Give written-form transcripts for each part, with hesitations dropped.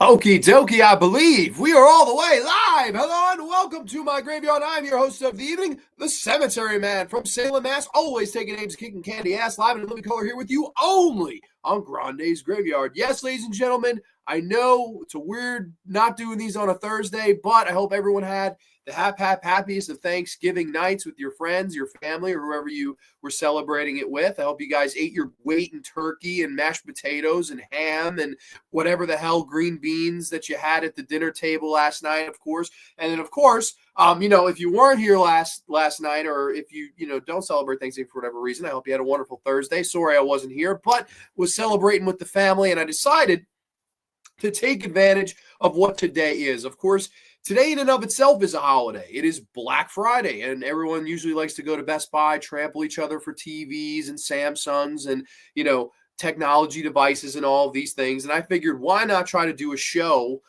Okie dokie, I believe we are all the way live. Hello and welcome to my graveyard. I'm your host of the evening, the Cemetery Man from Salem, Mass. Always taking names, kicking candy ass, live in living color here with you only on Grande's Graveyard. Yes, ladies and gentlemen, I know it's a weird not doing these on a Thursday, but I hope everyone had the happiest of Thanksgiving nights with your friends, your family, or whoever you were celebrating it with. I hope you guys ate your weight in turkey and mashed potatoes and ham and whatever the hell green beans that you had at the dinner table last night, of course. And then, of course, if you weren't here last night, or if you don't celebrate Thanksgiving for whatever reason, I hope you had a wonderful Thursday. Sorry I wasn't here, but was celebrating with the family, and I decided to take advantage of what today is. Of course, today in and of itself is a holiday. It is Black Friday, and everyone usually likes to go to Best Buy, trample each other for TVs and Samsungs and, technology devices and all of these things. And I figured, why not try to do a show,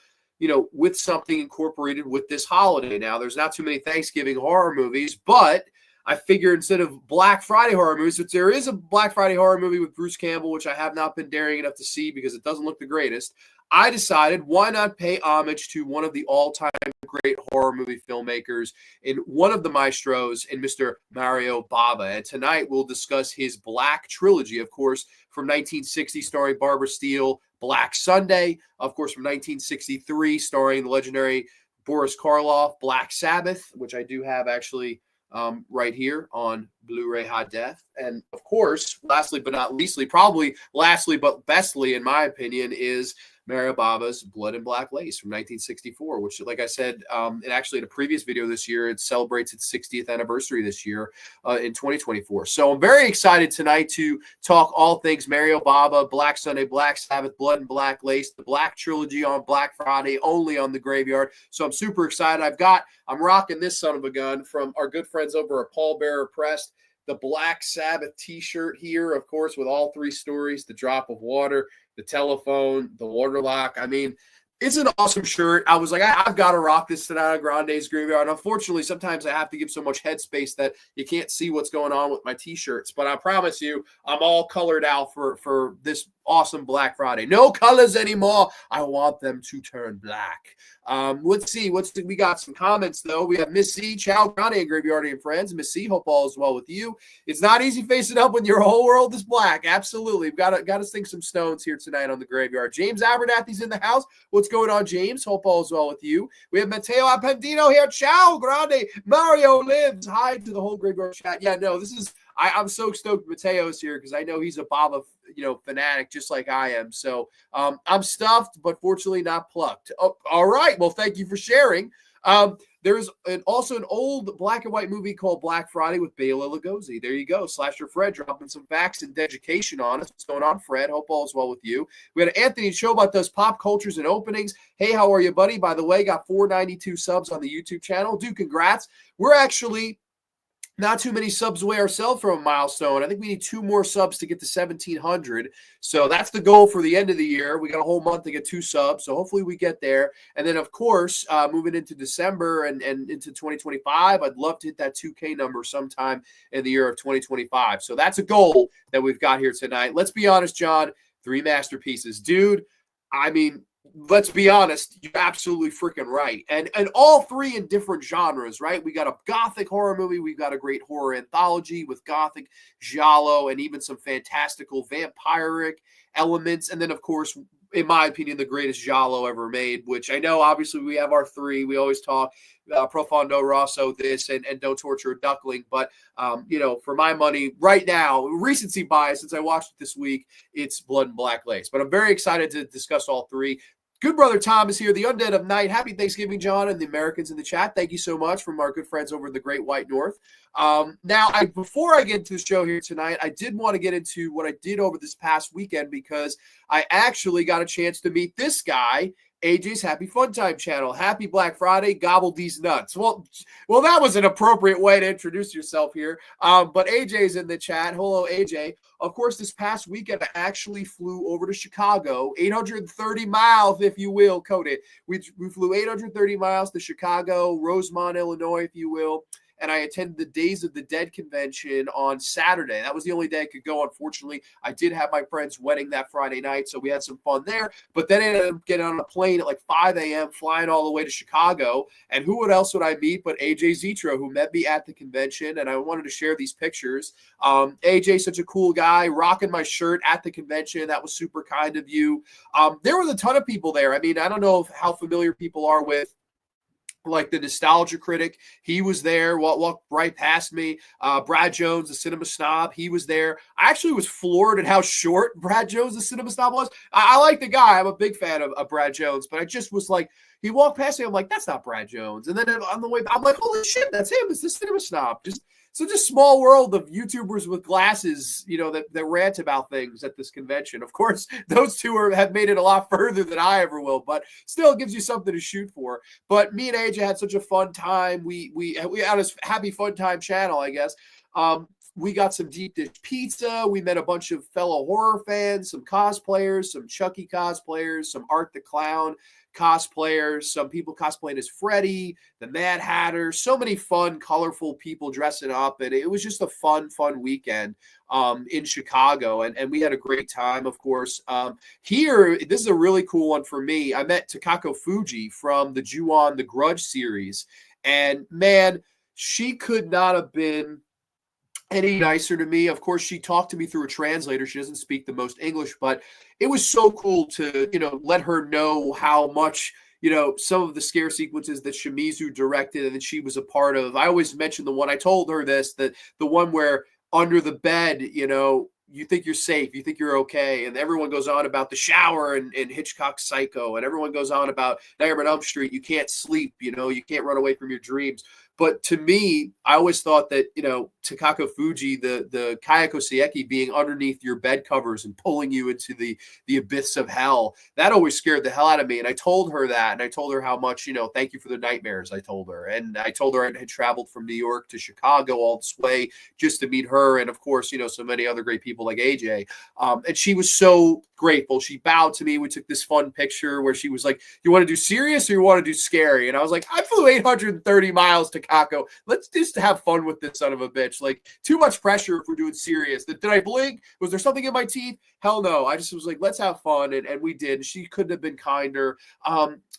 with something incorporated with this holiday? Now, there's not too many Thanksgiving horror movies, but I figure instead of Black Friday horror movies, which there is a Black Friday horror movie with Bruce Campbell, which I have not been daring enough to see because it doesn't look the greatest, I decided, why not pay homage to one of the all-time great horror movie filmmakers in one of the maestros in Mr. Mario Bava. And tonight we'll discuss his Black Trilogy, of course, from 1960, starring Barbara Steele, Black Sunday, of course, from 1963, starring the legendary Boris Karloff, Black Sabbath, which I do have actually right here on Blu-ray high def. And of course, lastly but not leastly, probably lastly but bestly, in my opinion, is Mario Bava's Blood and Black Lace from 1964, which, like I said, it actually in a previous video this year, it celebrates its 60th anniversary this year in 2024. So I'm very excited tonight to talk all things Mario Bava, Black Sunday, Black Sabbath, Blood and Black Lace, the Black Trilogy on Black Friday, only on the Graveyard. So I'm super excited. I'm rocking this son of a gun from our good friends over at Paul Bearer Press. The Black Sabbath t-shirt here, of course, with all three stories, the drop of water, the telephone, the water lock. I mean, it's an awesome shirt. I was like, I've got to rock this tonight on Grande's Graveyard. Unfortunately, sometimes I have to give so much headspace that you can't see what's going on with my t-shirts. But I promise you, I'm all colored out for this awesome Black Friday. No colors anymore. I want them to turn black. Let's see. We got some comments, though. We have Miss C, Chow, Grande, and Graveyardian friends. Miss C, hope all is well with you. It's not easy facing up when your whole world is black. Absolutely. We've got to sink some stones here tonight on the Graveyard. James Abernathy's in the house. What's going on, James? Hope all is well with you. We have Matteo Appendino here. Ciao, Grande. Mario lives. Hi to the whole Graveyard chat. Yeah, no, this is I'm so stoked Mateo's here because I know he's a Bava, fanatic just like I am. So I'm stuffed, but fortunately not plucked. Oh, all right. Well, thank you for sharing. There's also an old black and white movie called Black Friday with Bela Lugosi. There you go. Slasher Fred dropping some facts and education on us. What's going on, Fred? Hope all is well with you. We had Anthony Chobot does pop cultures and openings. Hey, how are you, buddy? By the way, got 492 subs on the YouTube channel. Dude, congrats. We're actually not too many subs away ourselves from a milestone. I think we need 2 more subs to get to 1,700. So that's the goal for the end of the year. We got a whole month to get 2 subs. So hopefully we get there. And then, of course, moving into December and into 2025, I'd love to hit that 2K number sometime in the year of 2025. So that's a goal that we've got here tonight. Let's be honest, John, 3 masterpieces. Dude, I mean, let's be honest, you're absolutely freaking right. And all 3 in different genres, right? We got a Gothic horror movie. We've got a great horror anthology with Gothic, Giallo, and even some fantastical vampiric elements. And then, of course, in my opinion, the greatest Giallo ever made, which I know, obviously, we have our 3. We always talk Profondo Rosso, this, and Don't Torture a Duckling. But, for my money right now, recency bias, since I watched it this week, it's Blood and Black Lace. But I'm very excited to discuss all 3. Good brother Tom is here, the Undead of Night. Happy Thanksgiving, John, and the Americans in the chat. Thank you so much from our good friends over in the Great White North. Before I get into the show here tonight, I did want to get into what I did over this past weekend because I actually got a chance to meet this guy, AJ's Happy Fun Time channel. Happy Black Friday, gobble these nuts. Well, that was an appropriate way to introduce yourself here. But AJ's in the chat. Hello, AJ. Of course, this past weekend, I actually flew over to Chicago, 830 miles, if you will, Cody. We flew 830 miles to Chicago, Rosemont, Illinois, if you will. and I attended the Days of the Dead convention on Saturday. That was the only day I could go. Unfortunately, I did have my friend's wedding that Friday night, so we had some fun there. But then I ended up getting on a plane at like 5 a.m., flying all the way to Chicago. And who else would I meet but AJ Zetro, who met me at the convention, and I wanted to share these pictures. AJ, such a cool guy, rocking my shirt at the convention. That was super kind of you. There was a ton of people there. I mean, I don't know how familiar people are with like the Nostalgia Critic. He was there, walked right past me. Brad Jones, the Cinema Snob, he was there. I actually was floored at how short Brad Jones, the Cinema Snob, was. I like the guy. I'm a big fan of Brad Jones, but I just was like, he walked past me. I'm like, that's not Brad Jones. And then on the way, I'm like, holy shit, that's him. It's the Cinema Snob. Such a small world of YouTubers with glasses, that rant about things at this convention. Of course, those two have made it a lot further than I ever will, but still it gives you something to shoot for. But me and AJ had such a fun time. We had a happy fun time channel, I guess. We got some deep dish pizza. We met a bunch of fellow horror fans, some cosplayers, some Chucky cosplayers, some Art the Clown cosplayers, some people cosplaying as Freddy, the Mad Hatter, so many fun, colorful people dressing up. And it was just a fun weekend in Chicago. And we had a great time, of course. Here, this is a really cool one for me. I met Takako Fuji from the Ju-On The Grudge series. And man, she could not have been any nicer to me. Of course, she talked to me through a translator. She doesn't speak the most English, but it was so cool to, let her know how much, some of the scare sequences that Shimizu directed and that she was a part of. I always mention the one, I told her this, that the one where under the bed, you think you're safe, you think you're okay. And everyone goes on about the shower and Hitchcock's Psycho. And everyone goes on about Nightmare on Elm Street. You can't sleep, you can't run away from your dreams. But to me, I always thought that, Takako Fuji, the Kayako Seiki being underneath your bed covers and pulling you into the abyss of hell, that always scared the hell out of me. And I told her that, and I told her how much, thank you for the nightmares, I told her. And I told her I had traveled from New York to Chicago all this way just to meet her. And of course, so many other great people like AJ. And she was so grateful. She bowed to me. We took this fun picture where she was like, you want to do serious or you want to do scary? And I was like, I flew 830 miles to Kako. Let's just have fun with this son of a bitch. Like, too much pressure if we're doing serious. Did I blink? Was there something in my teeth? Hell no. I just was like, let's have fun. And we did. She couldn't have been kinder.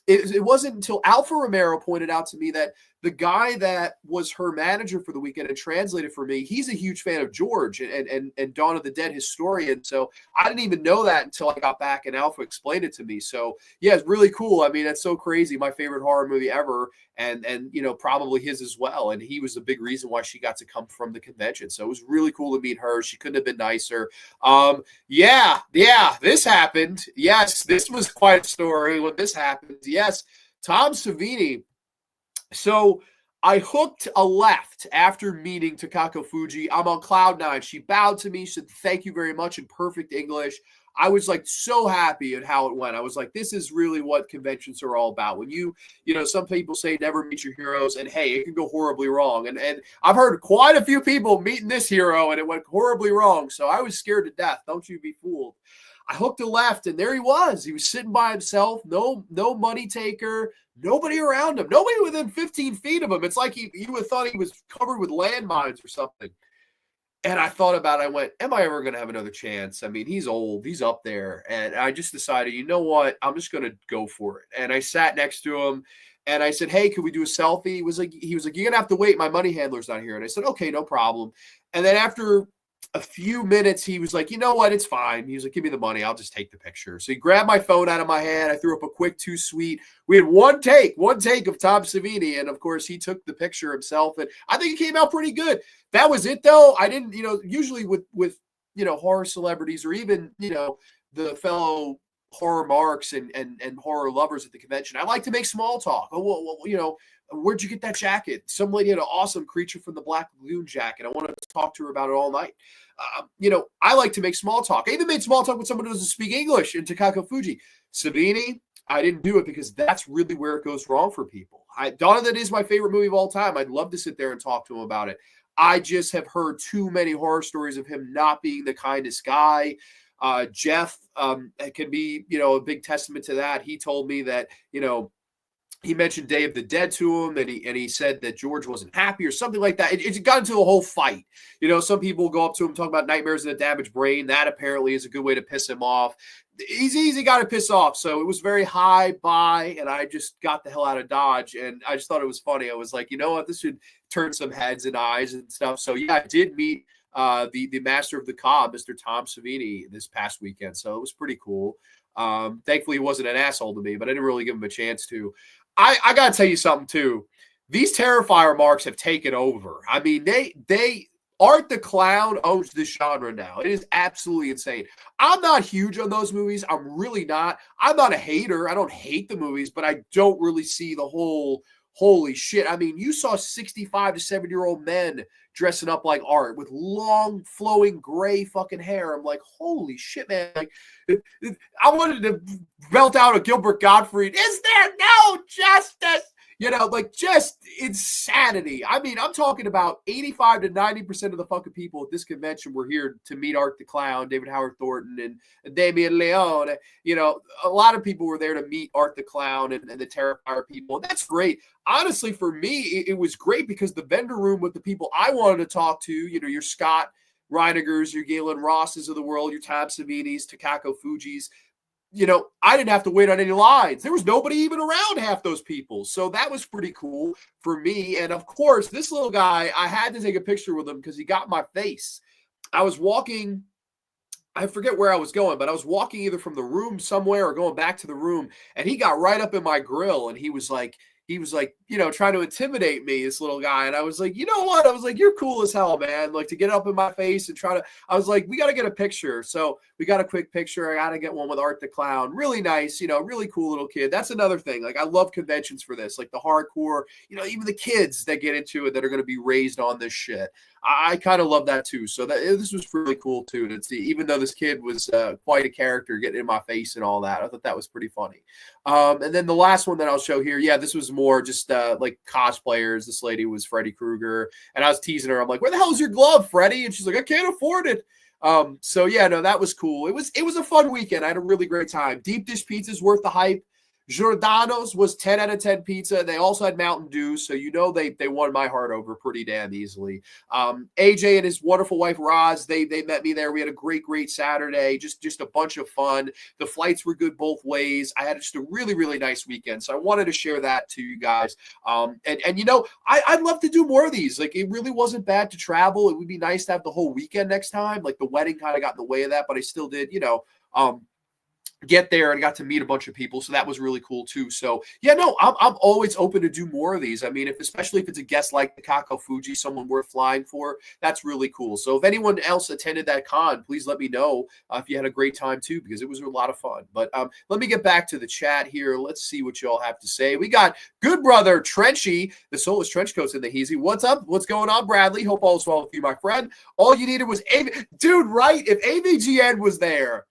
It wasn't until Alpha Romero pointed out to me that the guy that was her manager for the weekend and translated for me, he's a huge fan of George and Dawn of the Dead historian. So I didn't even know that until I got back and Alpha explained it to me. So yeah, it's really cool. I mean, that's so crazy. My favorite horror movie ever. And probably his as well. And he was a big reason why she got to come from the convention. So it was really cool to meet her. She couldn't have been nicer. Yeah, this happened. Yes, this was quite a story when this happened. Yes, Tom Savini. So I hooked a left after meeting Takako Fuji. I'm on cloud nine. She bowed to me, said thank you very much in perfect English. I was like so happy at how it went. I was like, this is really what conventions are all about. When some people say never meet your heroes, and hey, it can go horribly wrong. And I've heard quite a few people meeting this hero and it went horribly wrong. So I was scared to death. Don't you be fooled. I hooked a left and there he was. He was sitting by himself. No money taker, nobody around him, nobody within 15 feet of him. It's like you would have thought he was covered with landmines or something. And I thought about it. I went, am I ever going to have another chance? I mean, he's old. He's up there. And I just decided, you know what? I'm just going to go for it. And I sat next to him and I said, hey, could we do a selfie? He was like, you're going to have to wait. My money handler's not here. And I said, okay, no problem. And then after a few minutes, he was like, you know what? It's fine. He was like, give me the money. I'll just take the picture. So he grabbed my phone out of my hand. I threw up a quick too sweet. We had one take of Tom Savini. And of course, he took the picture himself. And I think it came out pretty good. That was it, though. I didn't, usually with horror celebrities or even, the fellow horror marks and horror lovers at the convention, I like to make small talk. Oh, well, where'd you get that jacket? Some lady had an awesome Creature from the Black Lagoon jacket. I wanted to talk to her about it all night. I like to make small talk. I even made small talk with someone who doesn't speak English in Takako Fuji. Savini, I didn't do it because that's really where it goes wrong for people. Dawn of the Dead is my favorite movie of all time. I'd love to sit there and talk to him about it. I just have heard too many horror stories of him not being the kindest guy. Jeff can be, a big testament to that. He told me that, he mentioned Day of the Dead to him, and he said that George wasn't happy or something like that. It got into a whole fight. Some people go up to him talking about nightmares and a damaged brain. That apparently is a good way to piss him off. He's an easy guy to piss off, so it was very high by, and I just got the hell out of Dodge, and I just thought it was funny. I was like, you know what, this should turn some heads and eyes and stuff. So yeah, I did meet the master of the Cobb, Mr. Tom Savini, this past weekend, so it was pretty cool. Thankfully, he wasn't an asshole to me, but I didn't really give him a chance to. I got to tell you something, too. These Terrifier marks have taken over. I mean, they Art the Clown owns this genre now. It is absolutely insane. I'm not huge on those movies. I'm really not. I'm not a hater. I don't hate the movies, but I don't really see the whole holy shit. I mean, you saw 65 to 70-year-old men dressing up like Art with long, flowing gray fucking hair. I'm like, holy shit, man. Like, I wanted to belt out a Gilbert Gottfried. Is there no justice? Like just insanity. I mean, I'm talking about 85 to 90% of the fucking people at this convention were here to meet Art the Clown, David Howard Thornton, and Damian Leone. A lot of people were there to meet Art the Clown and the Terrifier people. And that's great. Honestly, for me, it was great because the vendor room with the people I wanted to talk to, your Scott Reinigers, your Galen Rosses of the world, your Tom Savinis, Takako Fujis, I didn't have to wait on any lines. There was nobody even around half those people. So that was pretty cool for me. And of course, this little guy, I had to take a picture with him because he got my face. I was walking, I forget where I was going, but I was walking either from the room somewhere or going back to the room, and he got right up in my grill, and he was like, trying to intimidate me, this little guy. And I was like, you know what? I was like, you're cool as hell, man. Like, to get up in my face and I was like, we got to get a picture. So we got a quick picture. I got to get one with Art the Clown. Really nice, really cool little kid. That's another thing. Like, I love conventions for this, like the hardcore, even the kids that get into it that are going to be raised on this shit. I kind of love that too. So this was really cool too to see, even though this kid was quite a character getting in my face and all that. I thought that was pretty funny. And then the last one that I'll show here, this was more just like cosplayers. This lady was Freddy Krueger, and I was teasing her. I'm like, where the hell is your glove, Freddy? And she's like, I can't afford it. So yeah, no, that was cool. It was a fun weekend. I had a really great time. Deep dish pizza's worth the hype. Giordano's was 10 out of 10 pizza. They also had Mountain Dew, so they won my heart over pretty damn easily. AJ and his wonderful wife Roz, they met me there. We had a great Saturday, just a bunch of fun. The flights were good both ways. I had just a really nice weekend, so I wanted to share that to you guys. I'd love to do more of these. Like, it really wasn't bad to travel. It would be nice to have the whole weekend next time. Like, the wedding kind of got in the way of that, but I still did, get there and got to meet a bunch of people, so that was really cool too. So yeah, no, I'm always open to do more of these. I mean, especially if it's a guest like the Takako Fuji, someone worth flying for, that's really cool. So if anyone else attended that con, please let me know if you had a great time too, because it was a lot of fun. But let me get back to the chat here. Let's see what you all have to say. We got good brother Trenchy, the Soulless Trenchcoats in the Heezy. What's up? What's going on, Bradley? Hope all is well with you, my friend. All you needed was dude, right? If AVGN was there,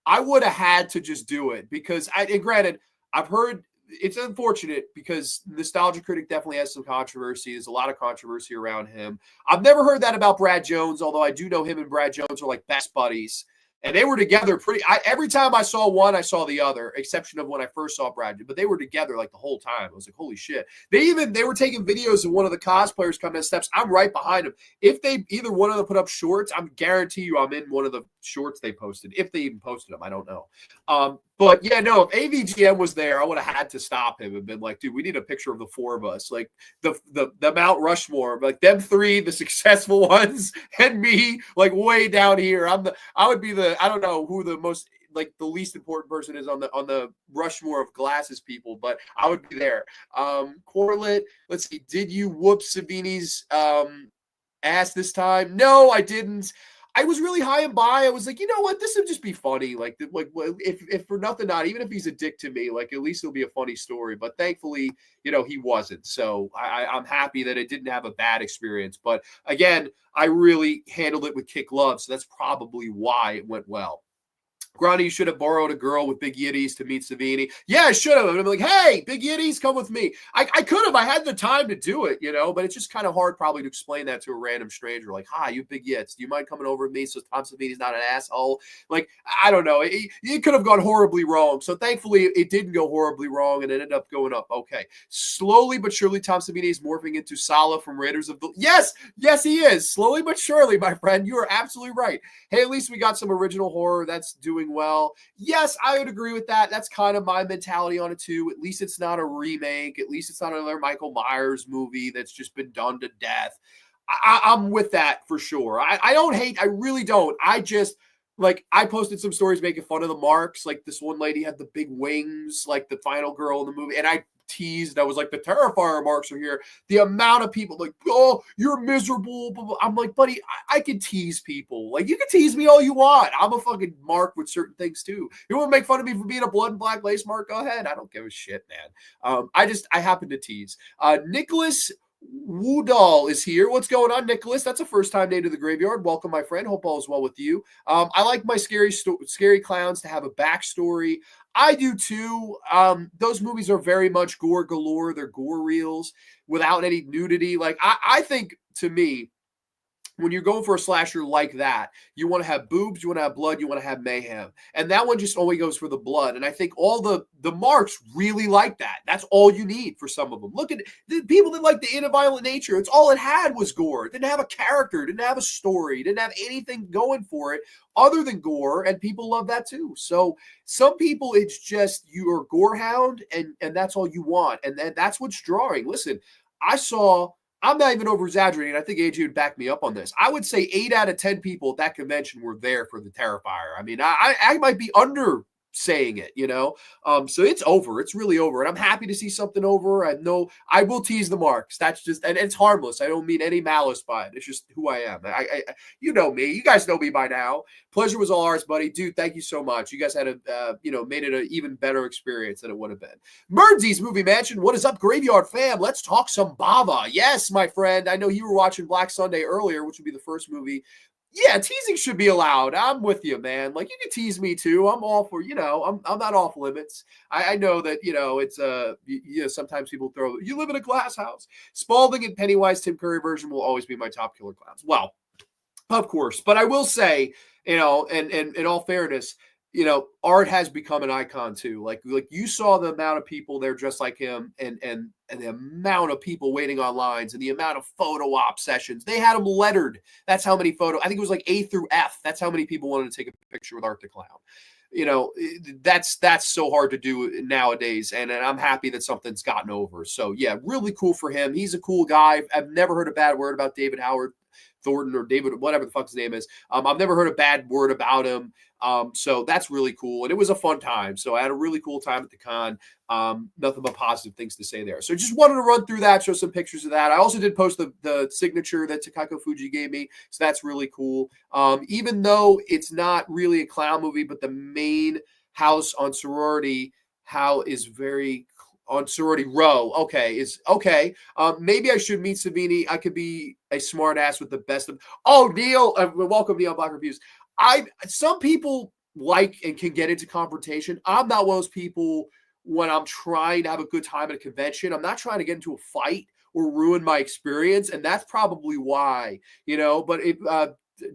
I would have had to just do it because and granted, I've heard it's unfortunate because Nostalgia Critic definitely has some controversy. There's a lot of controversy around him. I've never heard that about Brad Jones, although I do know him and Brad Jones are like best buddies. And they were together every time I saw one, I saw the other, exception of when I first saw Brad. But they were together like the whole time. I was like, holy shit. They were taking videos of one of the cosplayers coming down steps. I'm right behind them. If either one of them put up shorts, I'm guarantee you I'm in one of the shorts they posted. If they even posted them, I don't know. But yeah, no, if AVGM was there, I would have had to stop him and been like, dude, we need a picture of the four of us. Like the Mount Rushmore, like them three, the successful ones, and me, like way down here. I would be I don't know who the most, like the least important person is on the Rushmore of glasses people, but I would be there. Corlett, let's see, did you whoop Savini's ass this time? No, I didn't. I was really high and by. I was like, you know what? This would just be funny. Like if for nothing, not even if he's a dick to me, like at least it'll be a funny story. But thankfully, he wasn't. So I'm happy that it didn't have a bad experience. But again, I really handled it with kick love. So that's probably why it went well. Grande, you should have borrowed a girl with big yitties to meet Savini. Yeah, I should have. I'm like, hey, big yitties, come with me. I could have. I had the time to do it, but it's just kind of hard probably to explain that to a random stranger. Like, hi, you big yits. Do you mind coming over with me so Tom Savini's not an asshole? Like, I don't know. It could have gone horribly wrong. So thankfully, it didn't go horribly wrong and it ended up going up. Okay. Slowly but surely, Tom Savini is morphing into Sala from Raiders of the... Yes, he is. Slowly but surely, my friend. You are absolutely right. Hey, at least we got some original horror that's doing well. Yes, I would agree with that. That's kind of my mentality on it too. At least it's not a remake. At least it's not another Michael Myers movie that's just been done to death. I'm with that for sure. I don't hate. I really don't. I just... Like, I posted some stories making fun of the marks. Like, this one lady had the big wings, like the final girl in the movie. And I teased. I was like, the Terrifier marks are here. The amount of people like, oh, you're miserable. I'm like, buddy, I can tease people. Like, you can tease me all you want. I'm a fucking mark with certain things, too. You want to make fun of me for being a blood and black lace mark? Go ahead. I don't give a shit, man. I happen to tease. Nicholas Woodall is here. What's going on, Nicholas? That's a first-time name to the graveyard. Welcome, my friend. Hope all is well with you. I like my scary clowns to have a backstory. I do too. Those movies are very much gore galore. They're gore reels without any nudity. Like, I think, to me, when you're going for a slasher like that, you want to have boobs, you want to have blood, you want to have mayhem. And that one just only goes for the blood. And I think all the marks really like that. That's all you need for some of them. Look at the people that like the inner violent nature. It's all it had was gore. It didn't have a character, it didn't have a story, it didn't have anything going for it other than gore. And people love that too. So some people, it's just you're a gore hound and that's all you want. And that's what's drawing. Listen, I'm not even over exaggerating. I think AJ would back me up on this. I would say 8 out of 10 people at that convention were there for the Terrifier. I mean, I might be under saying it, so it's over. It's really over. And I'm happy to see something over. I know I will tease the marks. That's just, and it's harmless. I don't mean any malice by it. It's just who I am. You know me. You guys know me by now. Pleasure was all ours, buddy. Dude, thank you so much. You guys had made it an even better experience than it would have been. Merdsy's Movie Mansion. What is up, Graveyard fam? Let's talk some Bava. Yes, my friend. I know you were watching Black Sunday earlier, which would be the first movie. Yeah, teasing should be allowed. I'm with you, man. Like, you can tease me too. I'm all for, I'm not off limits. I know that, it's, sometimes people throw, you live in a glass house. Spalding and Pennywise Tim Curry version will always be my top killer clowns. Well, of course. But I will say, and in all fairness, Art has become an icon too. Like you saw the amount of people there dressed like him and the amount of people waiting on lines and the amount of photo op sessions. They had them lettered. That's how many I think it was like A through F. That's how many people wanted to take a picture with Art the Clown. That's so hard to do nowadays. And I'm happy that something's gotten over. So yeah, really cool for him. He's a cool guy. I've never heard a bad word about David Howard Thornton or David, whatever the fuck his name is. I've never heard a bad word about him. So that's really cool. And it was a fun time. So I had a really cool time at the con. Nothing but positive things to say there. So just wanted to run through that, show some pictures of that. I also did post the signature that Takako Fuji gave me. So that's really cool. Even though it's not really a clown movie, but the main house on Sorority is very on Sorority Row. Okay, is okay. Maybe I should meet Savini. I could be a smart ass with the best of. Oh, Neil, welcome Neil Black Reviews. Some people like and can get into confrontation. I'm not one of those people when I'm trying to have a good time at a convention. I'm not trying to get into a fight or ruin my experience, and that's probably why. But if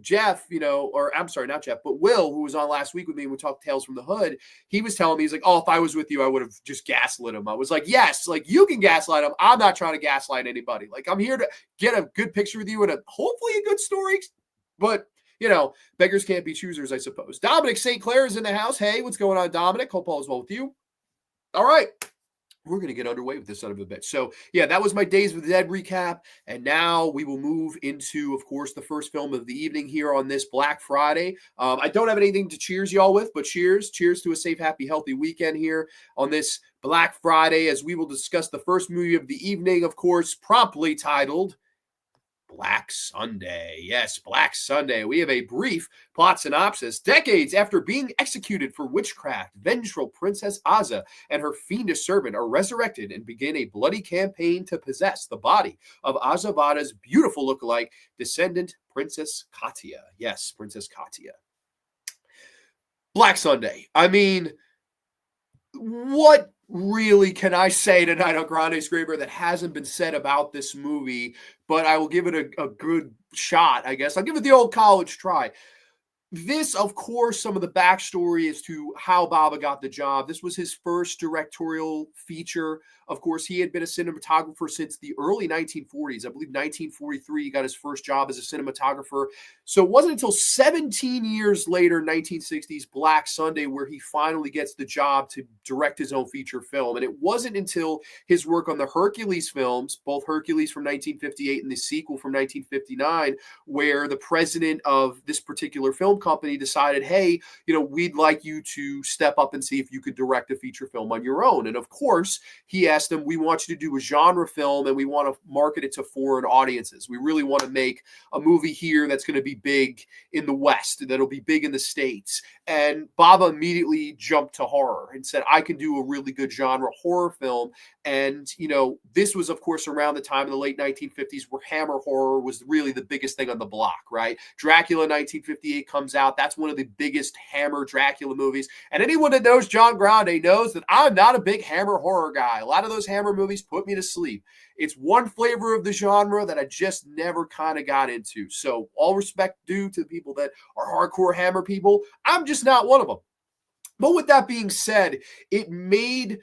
Jeff, or I'm sorry, not Jeff, but Will, who was on last week with me, we talked Tales from the Hood. He was telling me, he's like, oh, if I was with you, I would have just gaslit him. I was like, yes, like you can gaslight him. I'm not trying to gaslight anybody. Like I'm here to get a good picture with you and hopefully a good story. But, beggars can't be choosers, I suppose. Dominic St. Clair is in the house. Hey, what's going on, Dominic? Hope all is well with you. All right. We're going to get underway with this son of a bitch. So, yeah, that was my Days of the Dead recap. And now we will move into, of course, the first film of the evening here on this Black Friday. I don't have anything to cheers y'all with, but cheers to a safe, happy, healthy weekend here on this Black Friday as we will discuss the first movie of the evening, of course, promptly titled Black Sunday. Yes, Black Sunday. We have a brief plot synopsis. Decades after being executed for witchcraft, vengeful Princess Aza and her fiendish servant are resurrected and begin a bloody campaign to possess the body of Azavada's beautiful lookalike descendant, Princess Katia. Yes, Princess Katia. Black Sunday. I mean, what really can I say tonight on Grande Scraper that hasn't been said about this movie? But I will give it a good shot, I guess. I'll give it the old college try. This, of course, some of the backstory as to how Bava got the job. This was his first directorial feature. Of course, he had been a cinematographer since the early 1940s. I believe 1943, he got his first job as a cinematographer. So it wasn't until 17 years later, 1960s, Black Sunday, where he finally gets the job to direct his own feature film. And it wasn't until his work on the Hercules films, both Hercules from 1958 and the sequel from 1959, where the president of this particular film company decided, hey, we'd like you to step up and see if you could direct a feature film on your own. And of course, he asked them, we want you to do a genre film and we want to market it to foreign audiences. We really want to make a movie here that's going to be big in the West, that'll be big in the States. And Bava immediately jumped to horror and said, I can do a really good genre horror film. And, this was, of course, around the time in the late 1950s where Hammer horror was really the biggest thing on the block, right? Dracula 1958 comes out. That's one of the biggest Hammer Dracula movies. And anyone that knows John Grande knows that I'm not a big Hammer horror guy. A lot of those Hammer movies put me to sleep. It's one flavor of the genre that I just never kind of got into. So all respect due to the people that are hardcore Hammer people. I'm just not one of them. But with that being said, it made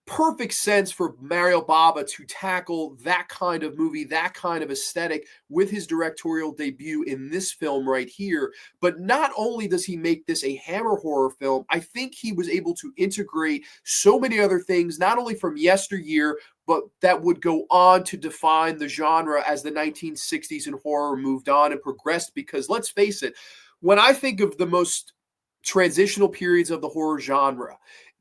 perfect sense for Mario Bava to tackle that kind of movie, that kind of aesthetic with his directorial debut in this film right here. But not only does he make this a Hammer horror film, I think he was able to integrate so many other things, not only from yesteryear, but that would go on to define the genre as the 1960s in horror moved on and progressed. Because let's face it, when I think of the most transitional periods of the horror genre,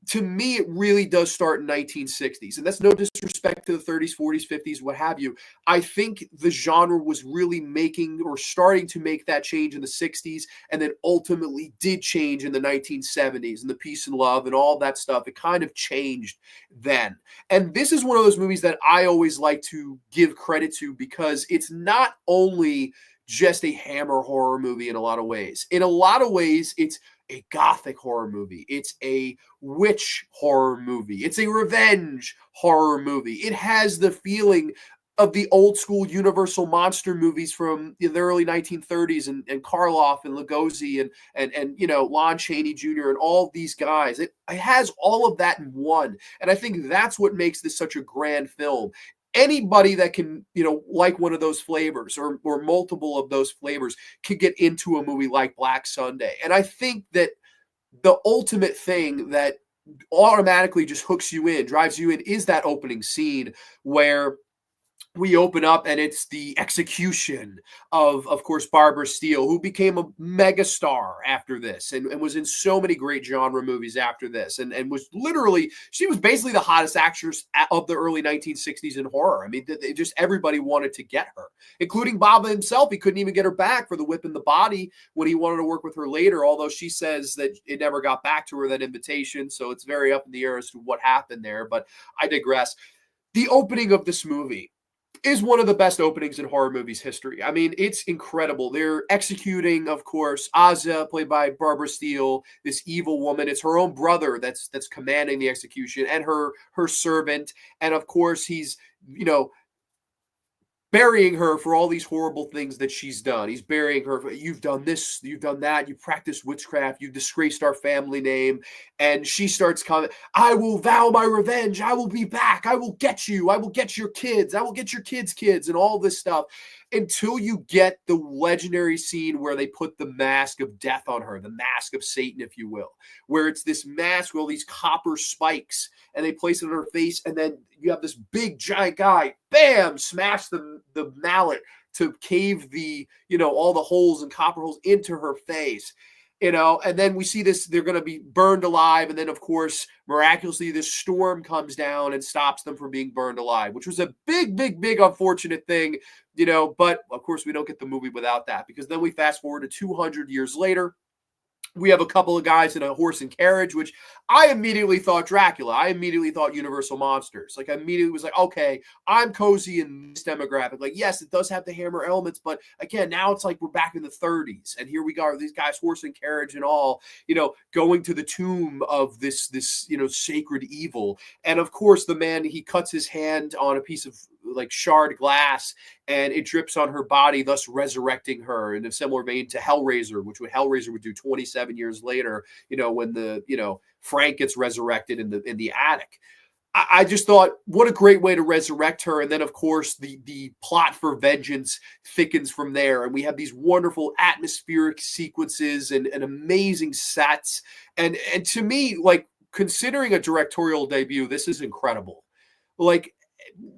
to me, it really does start in 1960s. And that's no disrespect to the 30s, 40s, 50s, what have you. I think the genre was really making or starting to make that change in the 60s and then ultimately did change in the 1970s and the peace and love and all that stuff. It kind of changed then. And this is one of those movies that I always like to give credit to because it's not only just a Hammer horror movie in a lot of ways. In a lot of ways, it's a Gothic horror movie. It's a witch horror movie. It's a revenge horror movie. It has the feeling of the old school Universal monster movies from the early 1930s and Karloff and Lugosi and Lon Chaney Jr. and all these guys. It has all of that in one. And I think that's what makes this such a grand film. Anybody that can, like one of those flavors or multiple of those flavors could get into a movie like Black Sunday. And I think that the ultimate thing that automatically just hooks you in, drives you in, is that opening scene where we open up and it's the execution of course, Barbara Steele, who became a megastar after this and was in so many great genre movies after this and was literally, she was basically the hottest actress of the early 1960s in horror. I mean, just everybody wanted to get her, including Bava himself. He couldn't even get her back for The Whip and the Body when he wanted to work with her later, although she says that it never got back to her, that invitation. So it's very up in the air as to what happened there, but I digress. The opening of this movie is one of the best openings in horror movies history. I mean, it's incredible. They're executing, of course, Aza, played by Barbara Steele, this evil woman. It's her own brother that's commanding the execution, and her servant. And of course, he's, burying her for all these horrible things that she's done. He's burying her for, you've done this, you've done that, you practiced witchcraft, you disgraced our family name. And she starts coming, I will vow my revenge, I will be back, I will get you, I will get your kids, I will get your kids, and all this stuff. Until you get the legendary scene where they put the mask of death on her, the mask of Satan, if you will, where it's this mask with all these copper spikes and they place it on her face. And then you have this big giant guy, bam, smash the mallet to cave the, all the holes and copper holes into her face. And then we see this, they're going to be burned alive. And then, of course, miraculously, this storm comes down and stops them from being burned alive, which was a big, big, big unfortunate thing, but of course, we don't get the movie without that, because then we fast forward to 200 years later, We have a couple of guys in a horse and carriage, which I immediately thought Dracula. I immediately thought Universal Monsters. Like, I immediately was like, okay, I'm cozy in this demographic. Like, yes, it does have the Hammer elements, but again, now it's like we're back in the 30s, and here we go, these guys, horse and carriage and all, going to the tomb of this sacred evil. And of course, the man, he cuts his hand on a piece of like shard glass, and it drips on her body, thus resurrecting her in a similar vein to Hellraiser, which what Hellraiser would do 27 years later, when Frank gets resurrected in the attic. I just thought, what a great way to resurrect her. And then, of course, the plot for vengeance thickens from there. And we have these wonderful atmospheric sequences and amazing sets. And to me, like, considering a directorial debut, this is incredible. Like,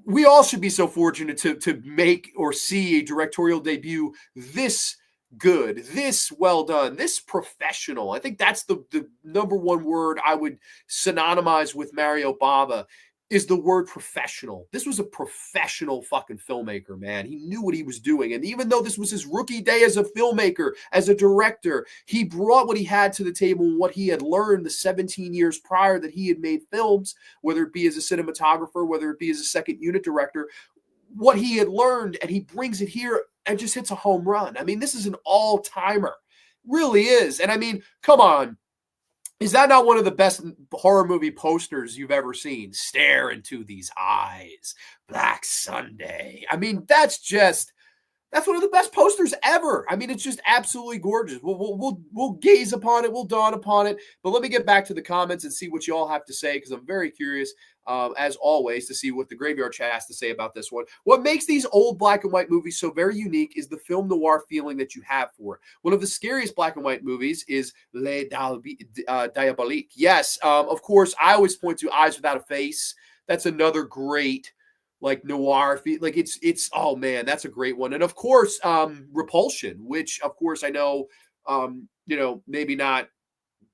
we all should be so fortunate to make or see a directorial debut this good, this well done, this professional. I think that's the number one word I would synonymize with Mario Bava, is the word professional. This was a professional fucking filmmaker, man. He knew what he was doing. And even though this was his rookie day as a filmmaker, as a director, he brought what he had to the table and what he had learned the 17 years prior that he had made films, whether it be as a cinematographer, whether it be as a second unit director, what he had learned, and he brings it here and just hits a home run. I mean, this is an all-timer. Really is. And I mean, come on. Is that not one of the best horror movie posters you've ever seen? Stare into these eyes. Black Sunday. I mean, that's one of the best posters ever. I mean, it's just absolutely gorgeous. We'll gaze upon it. We'll dawn upon it. But let me get back to the comments and see what you all have to say, because I'm very curious, as always, to see what the Graveyard Chat has to say about this one. What makes these old black and white movies so very unique is the film noir feeling that you have for it. One of the scariest black and white movies is Les Diaboliques. Yes, of course, I always point to Eyes Without a Face. That's another great like noir, like it's oh man, that's a great one. And of course, Repulsion, which of course I know, maybe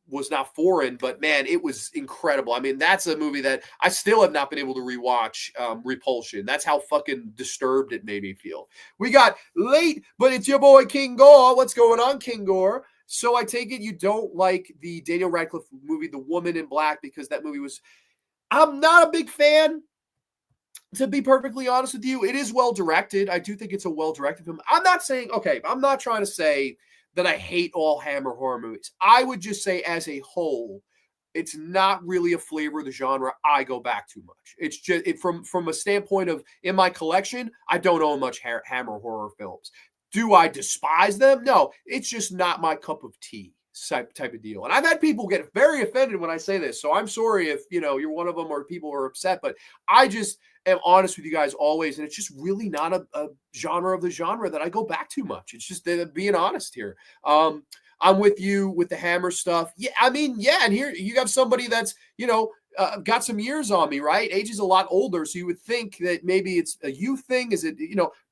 was not foreign, but man, it was incredible. I mean, that's a movie that I still have not been able to rewatch. Repulsion. That's how fucking disturbed it made me feel. We got late, but it's your boy King Gore. What's going on, King Gore? So I take it you don't like the Daniel Radcliffe movie, The Woman in Black, because that movie was. I'm not a big fan. To be perfectly honest with you, it is well directed. I do think it's a well directed film. I'm not trying to say that I hate all Hammer horror movies. I would just say, as a whole, it's not really a flavor of the genre I go back too much. It's just from a standpoint of, in my collection, I don't own much Hammer horror films. Do I despise them? No, it's just not my cup of tea type of deal. And I've had people get very offended when I say this. So I'm sorry if, you're one of them or people are upset, but I just am honest with you guys always. And it's just really not a genre of the genre that I go back too much. It's just being honest here. I'm with you with the Hammer stuff. Yeah, I mean, yeah. And here you have somebody that's, got some years on me, right? Age is a lot older. So you would think that maybe it's a youth thing. Is it,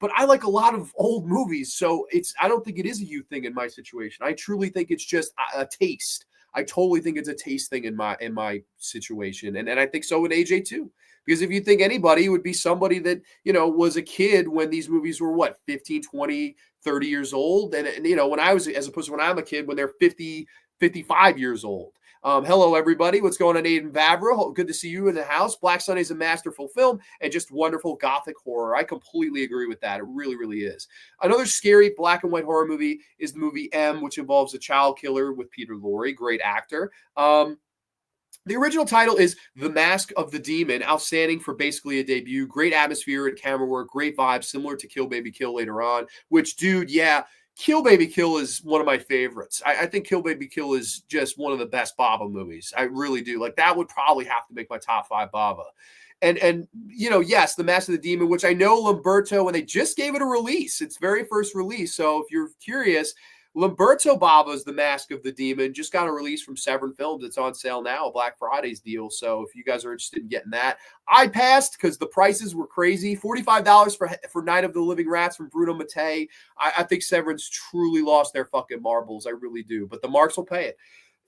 but I like a lot of old movies. So I don't think it is a youth thing in my situation. I truly think it's just a taste. I totally think it's a taste thing in my situation. And I think so with AJ too. Because if you think anybody, it would be somebody that, was a kid when these movies were 15, 20, 30 years old. And when I was, as opposed to when I'm a kid, when they're 50, 55 years old. Hello, everybody. What's going on, Aiden Vavra? Good to see you in the house. Black Sunday is a masterful film and just wonderful Gothic horror. I completely agree with that. It really, really is. Another scary black and white horror movie is the movie M, which involves a child killer with Peter Lorre, great actor. The original title is The Mask of the Demon, outstanding for basically a debut. Great atmosphere and camera work, great vibes, similar to Kill Baby Kill later on, which, dude, yeah, Kill Baby Kill is one of my favorites. I think Kill Baby Kill is just one of the best Bava movies. I really do. Like, that would probably have to make my top 5 Bava. And yes, The Mask of the Demon, which I know Lamberto, and they just gave it a release, its very first release. So if you're curious, Lamberto Bava's The Mask of the Demon just got a release from Severn Films. It's on sale now, a Black Friday's deal. So if you guys are interested in getting that, I passed because the prices were crazy. $45 for Night of the Living Rats from Bruno Mattei. I think Severn's truly lost their fucking marbles. I really do. But the marks will pay it.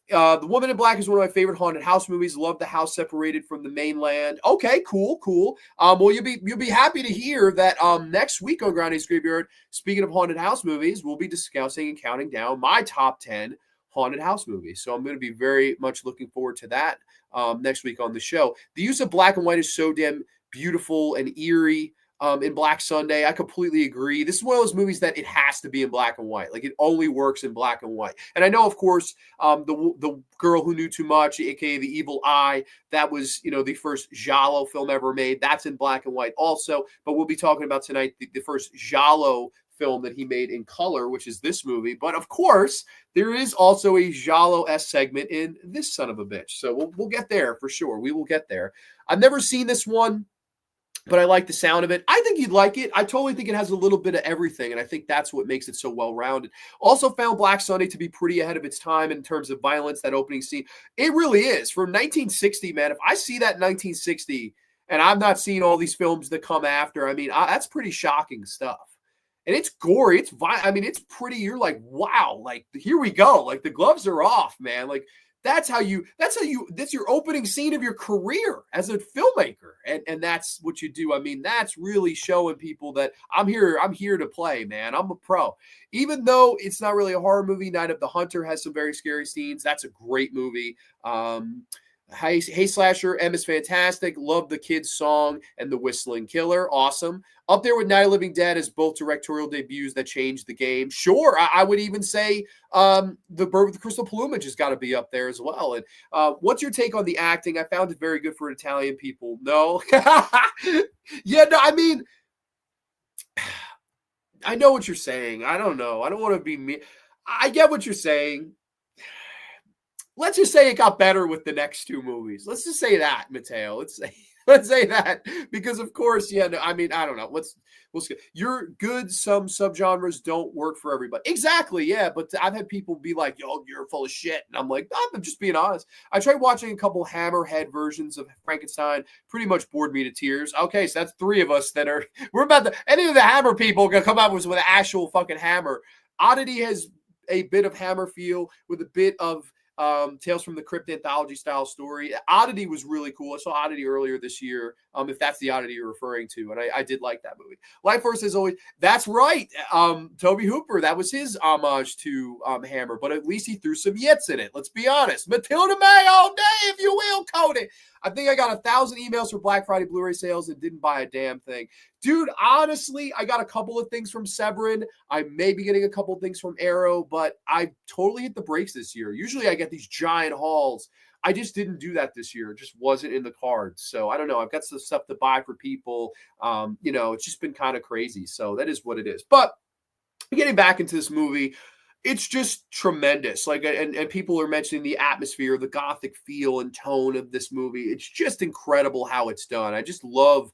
The Woman in Black is one of my favorite haunted house movies. Love the house separated from the mainland. Okay, cool. Well, you'll be happy to hear that next week on Grande's Graveyard, speaking of haunted house movies, we'll be discussing and counting down my top 10 haunted house movie. So I'm going to be very much looking forward to that next week on the show. The use of black and white is so damn beautiful and eerie. In Black Sunday, I completely agree. This is one of those movies that it has to be in black and white. Like, it only works in black and white. And I know, of course, the Girl Who Knew Too Much, aka The Evil Eye, that was, the first Giallo film ever made. That's in black and white also. But we'll be talking about tonight the first Giallo film that he made in color, which is this movie. But of course, there is also a Giallo-esque segment in this son of a bitch. So we'll get there for sure. We will get there. I've never seen this one, but I like the sound of it. I think you'd like it. I totally think it has a little bit of everything, and I think that's what makes it so well-rounded. Also found Black Sunday to be pretty ahead of its time in terms of violence, that opening scene. It really is. From 1960, man, if I see that in 1960, and I'm not seeing all these films that come after, that's pretty shocking stuff. And it's gory. It's it's pretty. You're like, wow, like, here we go. Like, the gloves are off, man. Like, that's your opening scene of your career as a filmmaker. And that's what you do. That's really showing people that I'm here to play, man. I'm a pro. Even though it's not really a horror movie, Night of the Hunter has some very scary scenes. That's a great movie. Hey Slasher, M is fantastic. Love the kids' song and the Whistling Killer. Awesome. Up there with Night of the Living Dead as both directorial debuts that changed the game. Sure, I would even say The Bird with the Crystal Plumage has got to be up there as well. And what's your take on the acting? I found it very good for Italian people. No. Yeah, no, I know what you're saying. I don't know. I don't want to be mean. I get what you're saying. Let's just say it got better with the next two movies. Let's just say that, Matteo. Let's say that, because of course, yeah. No, I don't know. You're good. Some subgenres don't work for everybody. Exactly, yeah. But I've had people be like, "Yo, you're full of shit," and I'm like, I'm just being honest. I tried watching a couple Hammerhead versions of Frankenstein. Pretty much bored me to tears. Okay, so that's three of us that are. We're about to. Any of the Hammer people gonna come out with an actual fucking hammer. Oddity has a bit of Hammer feel with a bit of Tales from the Crypt anthology style story. Oddity was really cool. I saw Oddity earlier this year, if that's the Oddity you're referring to, and I did like that movie. Life Force is always, that's right, Tobe Hooper, that was his homage to Hammer, but at least he threw some yits in it. Let's be honest. Matilda May all day, if you will, Cody. I think I got 1,000 emails for Black Friday Blu-ray sales and didn't buy a damn thing. Dude, honestly, I got a couple of things from Severin. I may be getting a couple of things from Arrow, but I totally hit the brakes this year. Usually I get these giant hauls. I just didn't do that this year. It just wasn't in the cards. So I don't know. I've got some stuff to buy for people. It's just been kind of crazy. So that is what it is. But getting back into this movie, it's just tremendous. Like, and people are mentioning the atmosphere, the Gothic feel and tone of this movie. It's just incredible how it's done. I just love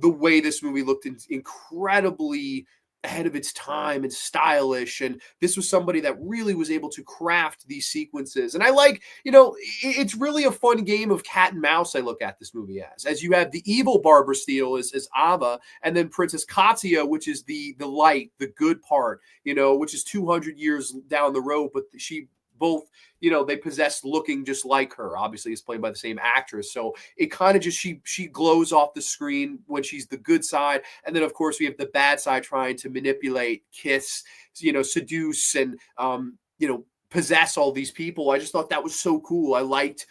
the way this movie looked incredibly ahead of its time and stylish. And this was somebody that really was able to craft these sequences. And I like, it's really a fun game of cat and mouse. I look at this movie as you have the evil Barbara Steele as Ava, and then Princess Katya, which is the light, the good part, which is 200 years down the road, but she both, they possess looking just like her. Obviously, it's played by the same actress. So it kind of just, she glows off the screen when she's the good side. And then, of course, we have the bad side trying to manipulate, kiss, seduce, and, possess all these people. I just thought that was so cool. I liked,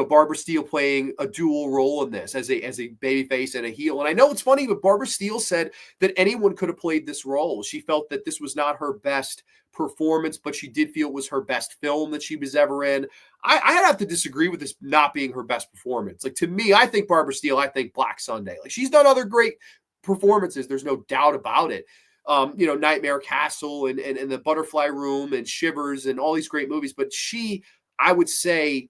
Barbara Steele playing a dual role in this as a babyface and a heel. And I know it's funny, but Barbara Steele said that anyone could have played this role. She felt that this was not her best performance, but she did feel it was her best film that she was ever in. I'd have to disagree with this not being her best performance. Like, to me, I think Barbara Steele, I think Black Sunday. Like, she's done other great performances. There's no doubt about it. Nightmare Castle and the Butterfly Room and Shivers and all these great movies. But she, I would say,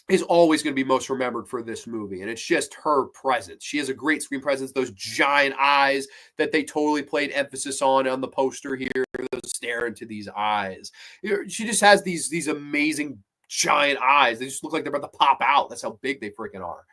is always going to be most remembered for this movie. And it's just her presence. She has a great screen presence, those giant eyes that they totally played emphasis on the poster here, those stare into these eyes. She just has these amazing giant eyes. They just look like they're about to pop out. That's how big they freaking are.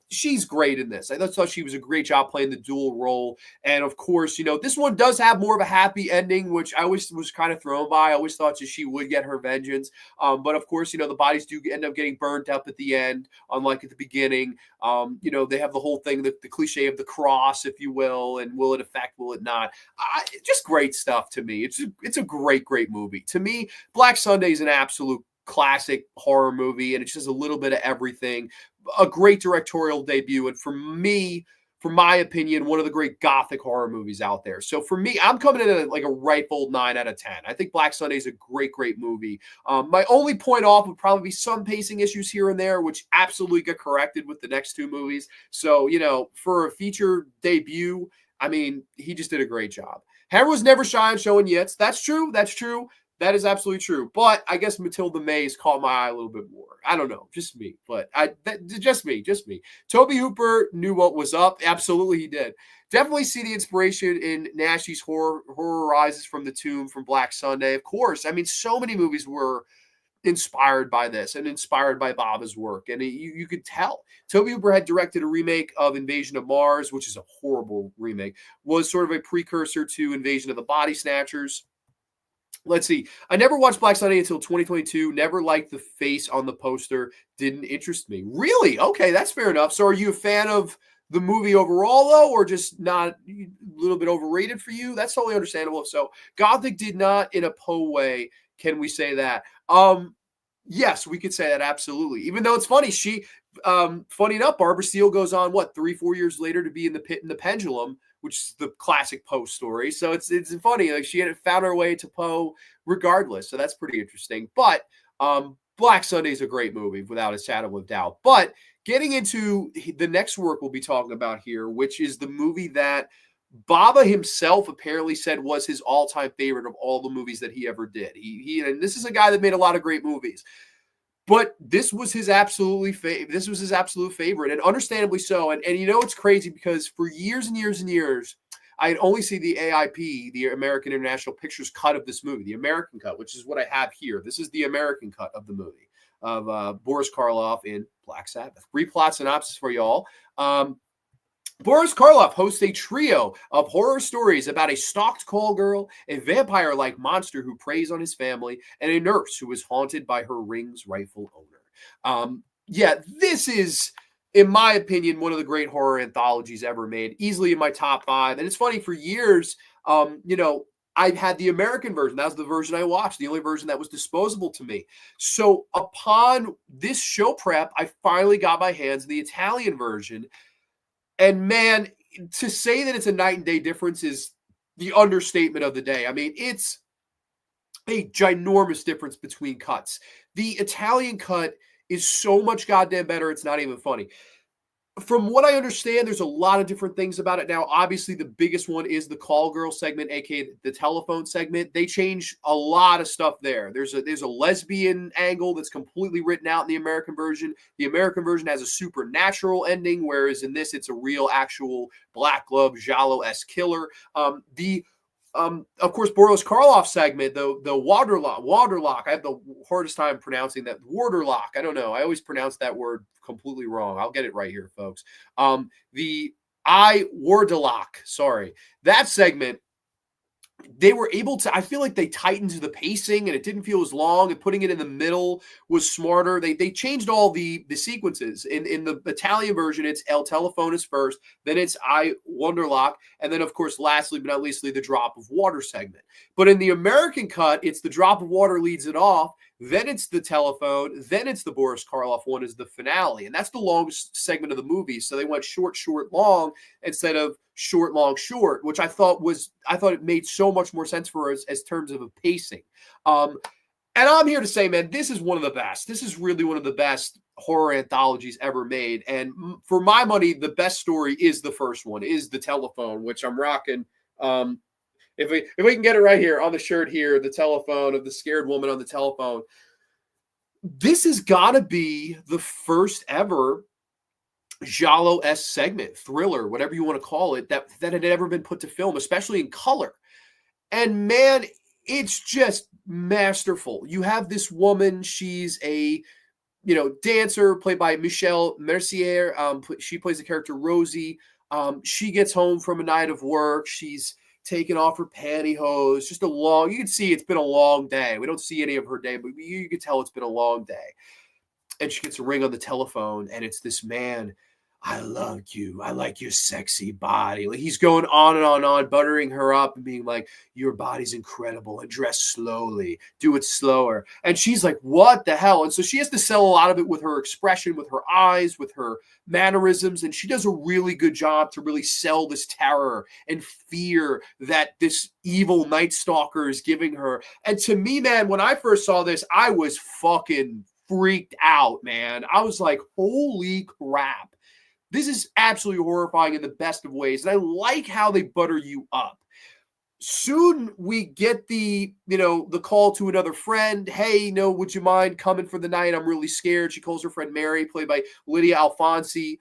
She's great in this. I thought she was a great job playing the dual role. And of course, this one does have more of a happy ending, which I always was kind of thrown by. I always thought that she would get her vengeance. But of course, the bodies do end up getting burnt up at the end, unlike at the beginning. They have the whole thing, the cliche of the cross, if you will, and will it affect, will it not? Just great stuff to me. It's a great, great movie. To me, Black Sunday is an absolute classic horror movie, and it's just a little bit of everything. A great directorial debut, and for my opinion, one of the great Gothic horror movies out there. So for me, I'm coming in at like a rightful 9 out of 10. I think Black Sunday is a great, great movie. My only point off would probably be some pacing issues here and there, which absolutely got corrected with the next two movies. So, for a feature debut, I mean, he just did a great job. Hair was never shy on showing yet. That's true. That's true. That is absolutely true. But I guess Matilda Mays caught my eye a little bit more. I don't know. Just me. But just me. Tobe Hooper knew what was up. Absolutely, he did. Definitely see the inspiration in Naschy's Horror Rises from the Tomb from Black Sunday. Of course. I mean, so many movies were inspired by this and inspired by Bava's work. And you could tell. Tobe Hooper had directed a remake of Invasion of Mars, which is a horrible remake, was sort of a precursor to Invasion of the Body Snatchers. Let's see. I never watched Black Sunday until 2022. Never liked the face on the poster. Didn't interest me. Really? Okay, that's fair enough. So are you a fan of the movie overall, though, or just not a little bit overrated for you? That's totally understandable. So Gothic did not in a Poe way. Can we say that? Yes, we could say that absolutely. Even though it's funny, funny enough, Barbara Steele goes on 3-4 years later to be in The Pit and the Pendulum, which is the classic Poe story. So it's funny, like she had found her way to Poe regardless. So that's pretty interesting. But Black Sunday is a great movie without a shadow of doubt. But getting into the next work we'll be talking about here, which is the movie that Bava himself apparently said was his all-time favorite of all the movies that he ever did. And this is a guy that made a lot of great movies, but this was his absolute favorite, and understandably so. And it's crazy because for years and years and years, I had only seen the AIP, the American International Pictures cut of this movie, the American cut, which is what I have here. This is the American cut of the movie of Boris Karloff in Black Sabbath. Brief plot synopsis for y'all. Boris Karloff hosts a trio of horror stories about a stalked call girl, a vampire-like monster who preys on his family, and a nurse who is haunted by her ring's rightful owner. This is, in my opinion, one of the great horror anthologies ever made, easily in my top 5. And it's funny, for years, I had the American version. That was the version I watched, the only version that was disposable to me. So upon this show prep, I finally got my hands on the Italian version. And man, to say that it's a night and day difference is the understatement of the day. I mean, it's a ginormous difference between cuts. The Italian cut is so much goddamn better, it's not even funny. From what I understand, there's a lot of different things about it now. Obviously, the biggest one is the call girl segment, aka the telephone segment. They change a lot of stuff there. There's a lesbian angle that's completely written out in the American version. The American version has a supernatural ending, whereas in this, it's a real, actual black glove Giallo-esque killer. Of course, Boris Karloff segment, the Waterlock. I have the hardest time pronouncing that. Waterlock. I don't know. I always pronounce that word completely wrong. I'll get it right here, folks. The Wardelock. Sorry. That segment, they were able to, I feel like they tightened the pacing and it didn't feel as long, and putting it in the middle was smarter. They changed all the sequences. In the Italian version, it's El Telefonis first, then it's I Wonderlock, and then, of course, lastly but not leastly, the drop of water segment. But in the American cut, it's the drop of water leads it off, then it's the telephone, then it's the Boris Karloff one is the finale. And that's the longest segment of the movie. So they went short, long instead of short, long, short, which I thought it made so much more sense for us as terms of a pacing. And I'm here to say, man, this is one of the best. This is really one of the best horror anthologies ever made. And for my money, the best story is the first one, is the telephone, which I'm rocking. If we can get it right here on the shirt here, the telephone of the scared woman on the telephone. This has got to be the first ever Giallo-esque segment, thriller, whatever you want to call it, that had ever been put to film, especially in color. And man, it's just masterful. You have this woman, she's a dancer played by Michelle Mercier. She plays the character Rosie. She gets home from a night of work. She's taken off her pantyhose. You can see it's been a long day. We don't see any of her day, but you can tell it's been a long day. And she gets a ring on the telephone, and it's this man. I love you. I like your sexy body. Like, he's going on and on, buttering her up and being like, your body's incredible. And dress slowly. Do it slower. And she's like, what the hell? And so she has to sell a lot of it with her expression, with her eyes, with her mannerisms. And she does a really good job to really sell this terror and fear that this evil Night Stalker is giving her. And to me, man, when I first saw this, I was fucking freaked out, man. I was like, holy crap. This is absolutely horrifying in the best of ways. And I like how they butter you up. Soon we get the call to another friend. Hey, would you mind coming for the night? I'm really scared. She calls her friend Mary, played by Lydia Alfonsi.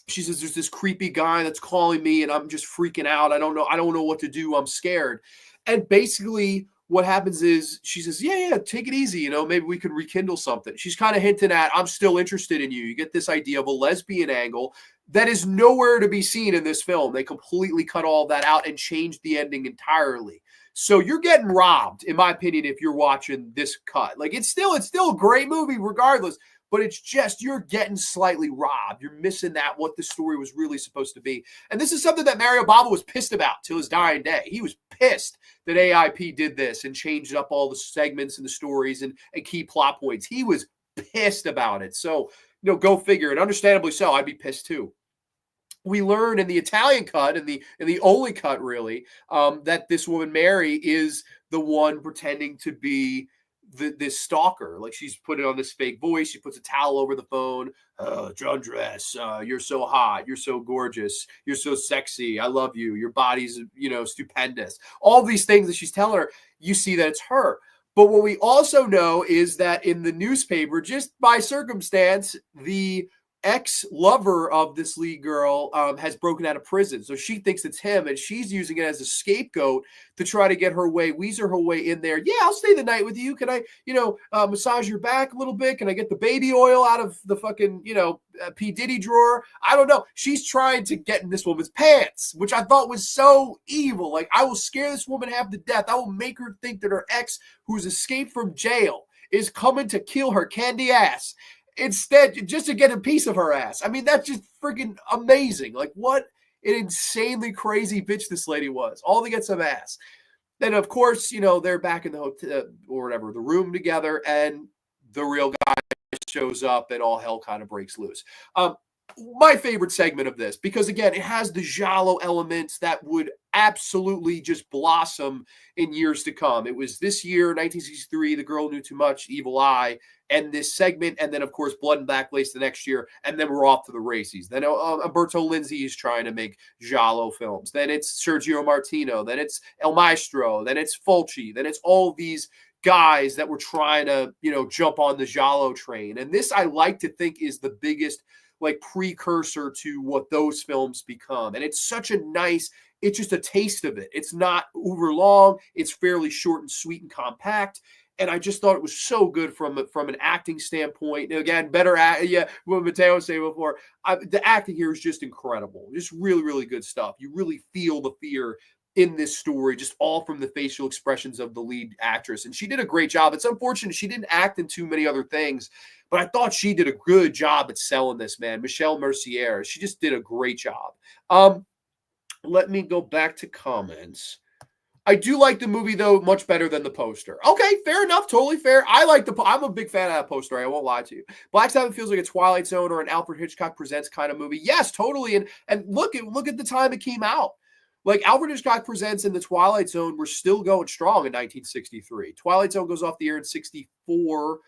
She says, there's this creepy guy that's calling me and I'm just freaking out. I don't know what to do. I'm scared. And basically what happens is she says, yeah, take it easy. Maybe we can rekindle something. She's kind of hinting at, I'm still interested in you. You get this idea of a lesbian angle that is nowhere to be seen in this film. They completely cut all that out and changed the ending entirely. So you're getting robbed, in my opinion, if you're watching this cut. Like, it's still a great movie regardless, but it's just, you're getting slightly robbed. You're missing what the story was really supposed to be. And this is something that Mario Bava was pissed about till his dying day. He was pissed that AIP did this and changed up all the segments and the stories and key plot points. He was pissed about it. So, go figure. And understandably so, I'd be pissed too. We learn in the Italian cut, and the only cut really, that this woman Mary is the one pretending to be this stalker. Like, she's put it on this fake voice. She puts a towel over the phone. John Dress, you're so hot. You're so gorgeous. You're so sexy. I love you. Your body's, stupendous. All these things that she's telling her, you see that it's her. But what we also know is that in the newspaper, just by circumstance, the ex-lover of this lead girl has broken out of prison. So she thinks it's him, and she's using it as a scapegoat to try to get her way, weasel her way in there. Yeah, I'll stay the night with you. Can I, massage your back a little bit? Can I get the baby oil out of the fucking, P. Diddy drawer? I don't know. She's trying to get in this woman's pants, which I thought was so evil. Like, I will scare this woman half to death. I will make her think that her ex, who's escaped from jail, is coming to kill her candy ass. Instead, just to get a piece of her ass. I mean, that's just freaking amazing. Like, what an insanely crazy bitch this lady was. All to get some ass. Then, of course, they're back in the hotel or whatever, the room together, and the real guy shows up and all hell kind of breaks loose. My favorite segment of this, because again, it has the Giallo elements that would absolutely just blossom in years to come. It was this year, 1963, The Girl Knew Too Much, Evil Eye, and this segment, and then of course Blood and Black Lace the next year, and then we're off to the races. Then Umberto Lenzi is trying to make Giallo films. Then it's Sergio Martino. Then it's El Maestro. Then it's Fulci. Then it's all these guys that were trying to, jump on the Giallo train. And this, I like to think, is the biggest precursor to what those films become. And it's such a nice, it's just a taste of it. It's not uber long. It's fairly short and sweet and compact. And I just thought it was so good from an acting standpoint. And again, better what Matteo was saying before. The acting here is just incredible. Just really, really good stuff. You really feel the fear in this story, just all from the facial expressions of the lead actress. And she did a great job. It's unfortunate she didn't act in too many other things, but I thought she did a good job at selling this, man. Michelle Mercier, she just did a great job. Let me go back to comments. I do like the movie, though, much better than the poster. Okay, fair enough. Totally fair. I'm a big fan of that poster. I won't lie to you. Black Sabbath feels like a Twilight Zone or an Alfred Hitchcock Presents kind of movie. Yes, totally. And look at the time it came out. Like, Alfred Hitchcock Presents and the Twilight Zone were still going strong in 1963. Twilight Zone goes off the air in 64.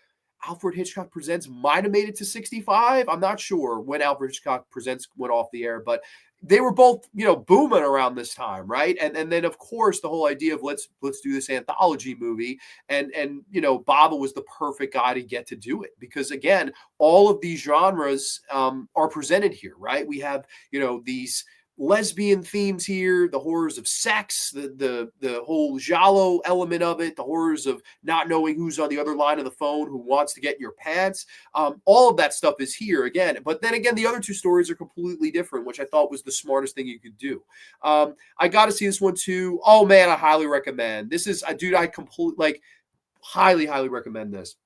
Alfred Hitchcock Presents might have made it to 65. I'm not sure when Alfred Hitchcock Presents went off the air, but they were both, booming around this time, right? And then, of course, the whole idea of let's do this anthology movie. And Bava was the perfect guy to get to do it because, again, all of these genres are presented here, right? We have, these lesbian themes here, the horrors of sex, the whole Giallo element of it, the horrors of not knowing who's on the other line of the phone who wants to get in your pants. All of that stuff is here again. But then again, the other two stories are completely different, which I thought was the smartest thing you could do. I got to see this one too. Oh man, I highly recommend. This is, dude, I completely like highly, highly recommend this.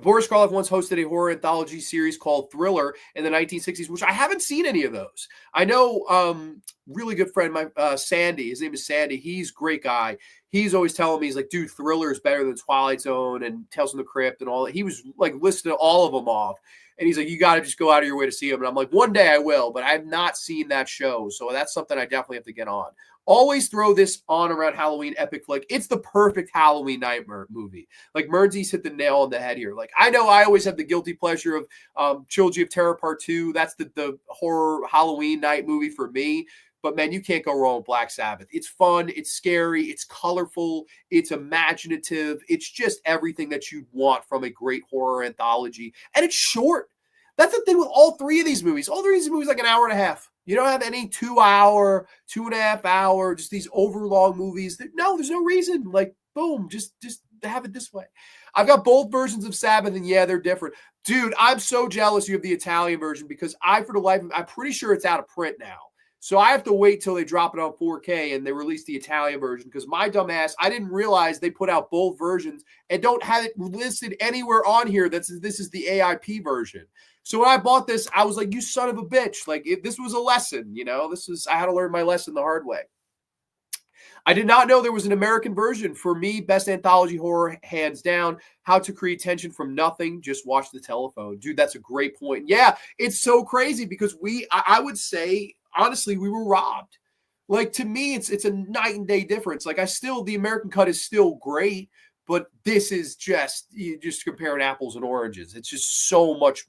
Boris Karloff once hosted a horror anthology series called Thriller in the 1960s, which I haven't seen any of those. I know really good friend, my Sandy, his name is Sandy. He's a great guy. He's always telling me, he's like, dude, Thriller is better than Twilight Zone and Tales from the Crypt and all that. He was like listing all of them off. And he's like, you got to just go out of your way to see them. And I'm like, one day I will, but I have not seen that show. So that's something I definitely have to get on. Always throw this on around Halloween, epic flick. It's the perfect Halloween nightmare movie. Like Mernzies hit the nail on the head here. Like I know I always have the guilty pleasure of Trilogy of Terror Part 2. That's the horror Halloween night movie for me. But man, you can't go wrong with Black Sabbath. It's fun, it's scary, it's colorful, it's imaginative. It's just everything that you'd want from a great horror anthology. And it's short. That's the thing with all three of these movies. All three of these movies like an hour and a half. You don't have any 2 hour, 2.5 hour, just these overlong movies. No, there's no reason. Like, boom, just have it this way. I've got both versions of Sabbath, and yeah, they're different. Dude, I'm so jealous you have the Italian version because I'm pretty sure it's out of print now. So I have to wait till they drop it on 4K and they release the Italian version because my dumb ass, I didn't realize they put out both versions and don't have it listed anywhere on here that says this is the AIP version. So when I bought this, I was like, you son of a bitch. Like, this was a lesson, I had to learn my lesson the hard way. I did not know there was an American version. For me, best anthology horror, hands down. How to Create Tension from Nothing. Just watch The Telephone. Dude, that's a great point. Yeah, it's so crazy because I would say, honestly, we were robbed. Like, to me, it's a night and day difference. Like, the American cut is still great, but this is you just comparing apples and oranges. It's just so much,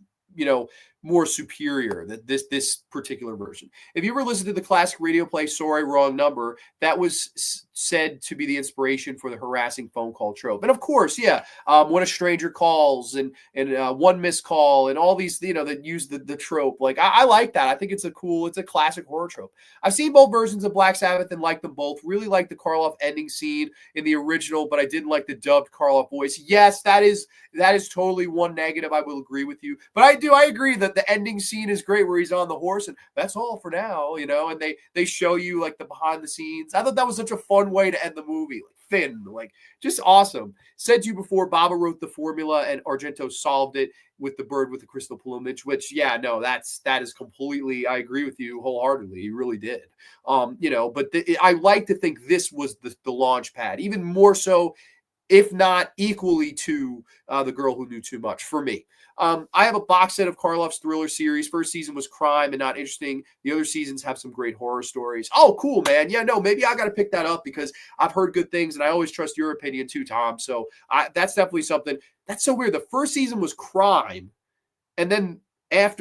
more superior than this particular version. If you ever listened to the classic radio play Sorry, Wrong Number, that was said to be the inspiration for the harassing phone call trope. And of course, yeah, When a Stranger Calls and One Missed Call and all these, that use the trope. Like, I like that. I think it's a classic horror trope. I've seen both versions of Black Sabbath and like them both. Really like the Karloff ending scene in the original, but I didn't like the dubbed Karloff voice. Yes, that is totally one negative. I will agree with you. But I agree that the ending scene is great where he's on the horse and that's all for now, and they show you like the behind the scenes. I thought that was such a fun way to end the movie. Like Finn, like just awesome. Said to you before, Bava wrote the formula and Argento solved it with The Bird with the Crystal Plumage, which, yeah, no, that is completely, I agree with you wholeheartedly. He really did. But I like to think this was the launch pad, even more so, if not equally to The Girl Who Knew Too Much for me. I have a box set of Karloff's Thriller series. First season was crime and not interesting. The other seasons have some great horror stories. Oh, cool, man. Yeah, no, maybe I got to pick that up because I've heard good things, and I always trust your opinion too, Tom. So that's definitely something. That's so weird. The first season was crime, and then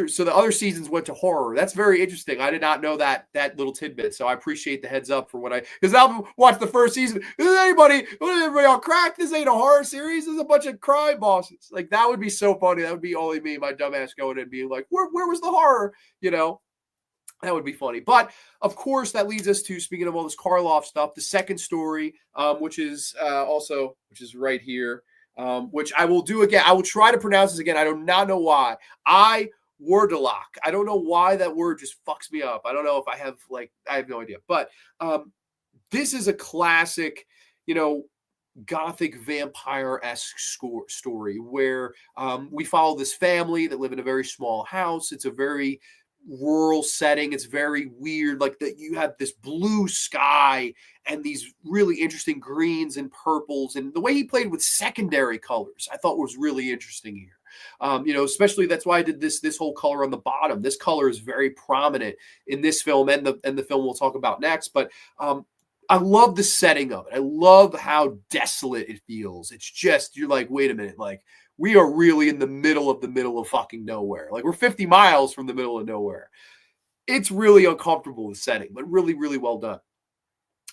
so the other seasons went to horror. That's very interesting. I did not know that little tidbit. So I appreciate the heads up for because I'll watch the first season. Is everybody on crack? This ain't a horror series. This is a bunch of crime bosses. Like, that would be so funny. That would be only me, my dumbass, going in and being like, where was the horror? That would be funny. But of course, that leads us to, speaking of all this Karloff stuff, the second story, which is right here. Which I will do again. I will try to pronounce this again. I do not know why. Wordalock. I don't know why that word just fucks me up. I don't know if I have no idea. But this is a classic, Gothic vampire-esque story where we follow this family that live in a very small house. It's a very rural setting. It's very weird. Like, that you have this blue sky and these really interesting greens and purples, and the way he played with secondary colors I thought was really interesting here. Especially that's why I did this whole color on the bottom. This color is very prominent in this film and the film we'll talk about next. But I love the setting of it. I love how desolate it feels. It's just, you're like, wait a minute, like, we are really in the middle of fucking nowhere. Like, we're 50 miles from the middle of nowhere. It's really uncomfortable, the setting, but really, really well done.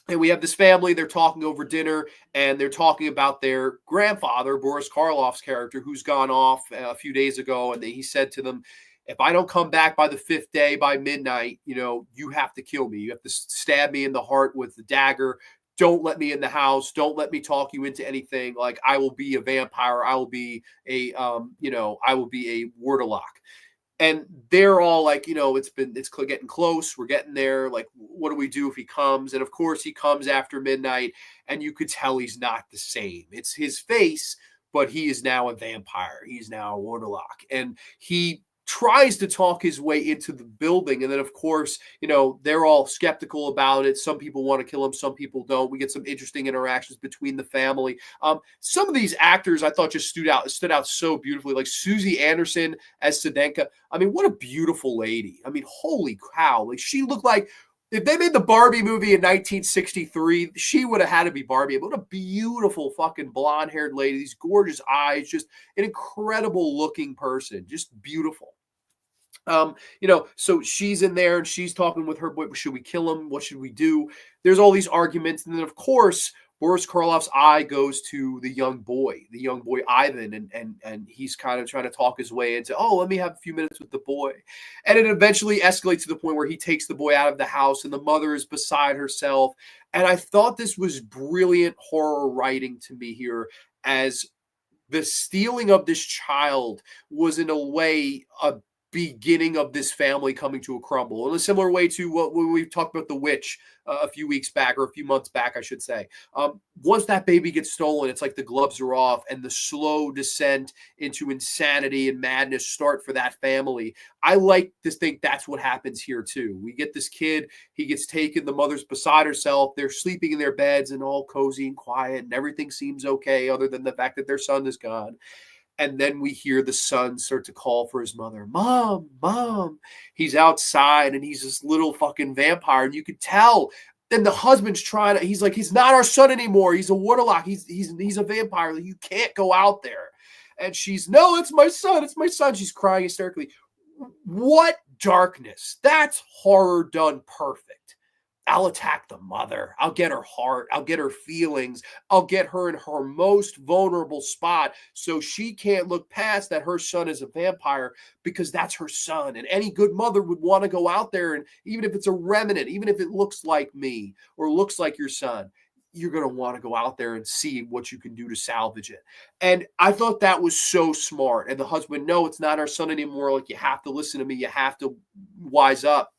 And we have this family, they're talking over dinner, and they're talking about their grandfather, Boris Karloff's character, who's gone off a few days ago. And he said to them, If I don't come back by the 5th day by midnight, you have to kill me. You have to stab me in the heart with the dagger. Don't let me in the house. Don't let me talk you into anything. Like, I will be a vampire. I will be I will be a warlock. And they're all like, it's getting close. We're getting there. Like, what do we do if he comes? And of course, he comes after midnight, and you could tell he's not the same. It's his face, but he is now a vampire. He's now a warlock, and he tries to talk his way into the building. And then, of course, they're all skeptical about it. Some people want to kill him, some people don't. We get some interesting interactions between the family. Some of these actors I thought just stood out so beautifully, like Susie Anderson as Sedenka. I mean, what a beautiful lady. I mean, holy cow. Like, she looked like, if they made the Barbie movie in 1963, she would have had to be Barbie. But what a beautiful fucking blonde-haired lady. These gorgeous eyes, just an incredible looking person, just beautiful. So she's in there and she's talking with her boy. Should we kill him? What should we do? There's all these arguments. And then, of course, Boris Karloff's eye goes to the young boy Ivan, and he's kind of trying to talk his way into, let me have a few minutes with the boy. And it eventually escalates to the point where he takes the boy out of the house, and the mother is beside herself. And I thought this was brilliant horror writing to me here, as the stealing of this child was in a way a beginning of this family coming to a crumble, in a similar way to what when we talked about The Witch a few weeks back, or a few months back, I should say. Once that baby gets stolen, it's like the gloves are off, and the slow descent into insanity and madness start for that family. I like to think that's what happens here too. We get this kid, he gets taken, the mother's beside herself, they're sleeping in their beds and all cozy and quiet, and everything seems okay other than the fact that their son is gone. And then we hear the son start to call for his mother. Mom, mom. He's outside, and he's this little fucking vampire. And you could tell. Then the husband's trying to, he's like, he's not our son anymore. He's a warlock. He's a vampire. Like, you can't go out there. And she's, no, it's my son. It's my son. She's crying hysterically. What darkness. That's horror done perfect. I'll attack the mother. I'll get her heart. I'll get her feelings. I'll get her in her most vulnerable spot, so she can't look past that her son is a vampire, because that's her son. And any good mother would want to go out there, and even if it's a remnant, even if it looks like me or looks like your son, you're going to want to go out there and see what you can do to salvage it. And I thought that was so smart. And the husband, no, it's not our son anymore. Like, you have to listen to me. You have to wise up.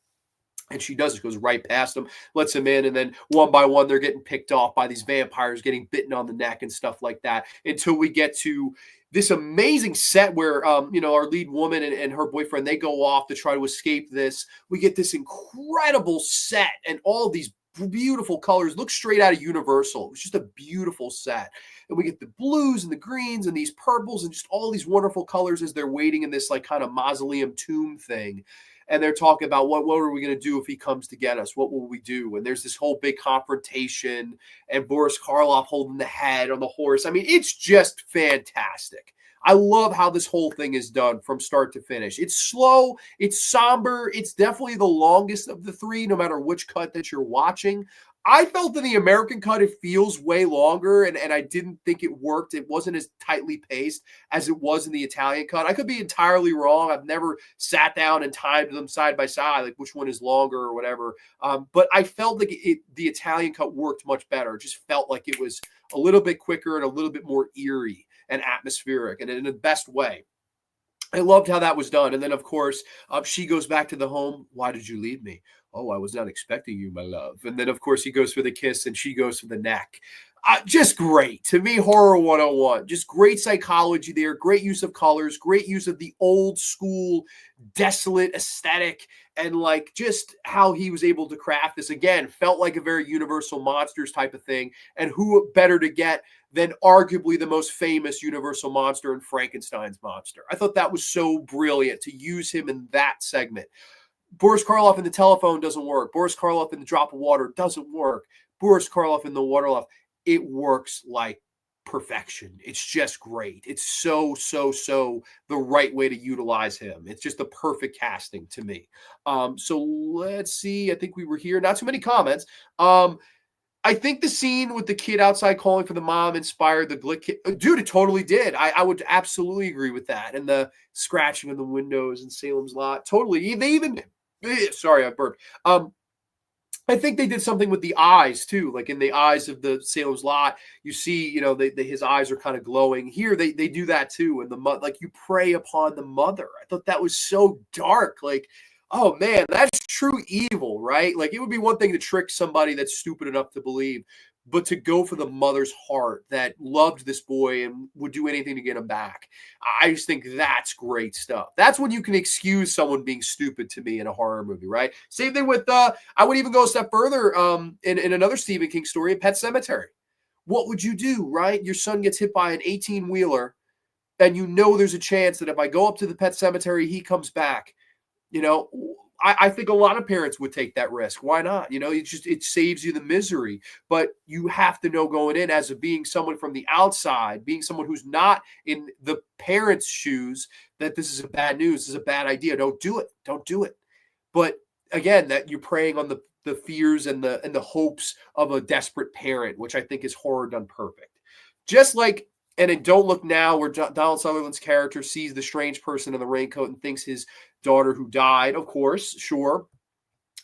And she does. It goes right past him, lets him in, and then one by one, they're getting picked off by these vampires, getting bitten on the neck and stuff like that, until we get to this amazing set where, our lead woman and her boyfriend, they go off to try to escape this. We get this incredible set and all these beautiful colors. Look straight out of Universal. It was just a beautiful set. And we get the blues and the greens and these purples and just all these wonderful colors as they're waiting in this like kind of mausoleum tomb thing. And they're talking about what are we going to do if he comes to get us? What will we do? And there's this whole big confrontation, and Boris Karloff holding the head on the horse. I mean, it's just fantastic. I love how this whole thing is done from start to finish. It's slow, it's somber, it's definitely the longest of the three, no matter which cut that you're watching. I felt in the American cut, it feels way longer, and I didn't think it worked. It wasn't as tightly paced as it was in the Italian cut. I could be entirely wrong. I've never sat down and timed them side by side, like which one is longer or whatever. But I felt like the Italian cut worked much better. It just felt like it was a little bit quicker and a little bit more eerie and atmospheric, and in the best way. I loved how that was done. And then, of course, she goes back to the home. Why did you leave me? Oh, I was not expecting you, my love. And then, of course, he goes for the kiss and she goes for the neck. Just great. To me, horror 101. Just great psychology there. Great use of colors. Great use of the old school, desolate aesthetic. And like just how he was able to craft this. Again, felt like a very Universal Monsters type of thing. And who better to get than arguably the most famous Universal monster in Frankenstein's monster. I thought that was so brilliant to use him in that segment. Boris Karloff in the telephone doesn't work. Boris Karloff in the drop of water doesn't work. Boris Karloff in the waterloft, it works like perfection. It's just great. It's so the right way to utilize him. It's just the perfect casting to me. So let's see. I think we were here. Not too many comments. I think the scene with the kid outside calling for the mom inspired the Glick kid. Dude, it totally did. I would absolutely agree with that. And the scratching of the windows in Salem's Lot. Totally. They even, sorry, I burped. I think they did something with the eyes too. Like in the eyes of the Salem's Lot, you see, his eyes are kind of glowing. Here, they do that too. And like you prey upon the mother. I thought that was so dark. Like, oh man, that's true evil, right? Like it would be one thing to trick somebody that's stupid enough to believe, but to go for the mother's heart that loved this boy and would do anything to get him back. I just think that's great stuff. That's when you can excuse someone being stupid to me in a horror movie, right? Same thing with I would even go a step further in another Stephen King story, Pet Sematary. What would you do, right? Your son gets hit by an 18-wheeler, and there's a chance that if I go up to the pet cemetery, he comes back. I think a lot of parents would take that risk. Why not? It saves you the misery. But you have to know going in, as of being someone from the outside, being someone who's not in the parents' shoes, that this is a bad news, this is a bad idea. Don't do it. Don't do it. But again, that you're preying on the fears and the hopes of a desperate parent, which I think is horror done perfect. Just like, and in Don't Look Now, where Donald Sutherland's character sees the strange person in the raincoat and thinks his daughter who died, of course, sure.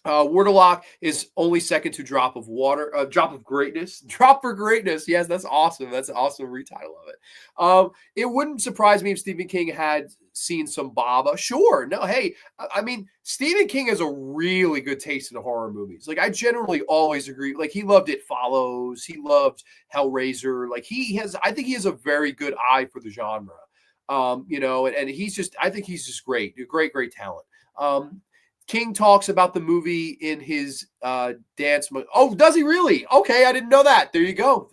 Wardelock is only second to Drop of Water, Drop of Greatness. Drop for Greatness. Yes, that's awesome. That's an awesome retitle of it. It wouldn't surprise me if Stephen King had seen some Bava. Sure. No, hey, I mean, Stephen King has a really good taste in horror movies. Like, I generally always agree. Like, he loved It Follows. He loved Hellraiser. Like, I think he has a very good eye for the genre. And I think he's just great. Great, great talent. King talks about the movie in his dance. Oh, does he really? Okay, I didn't know that. There you go.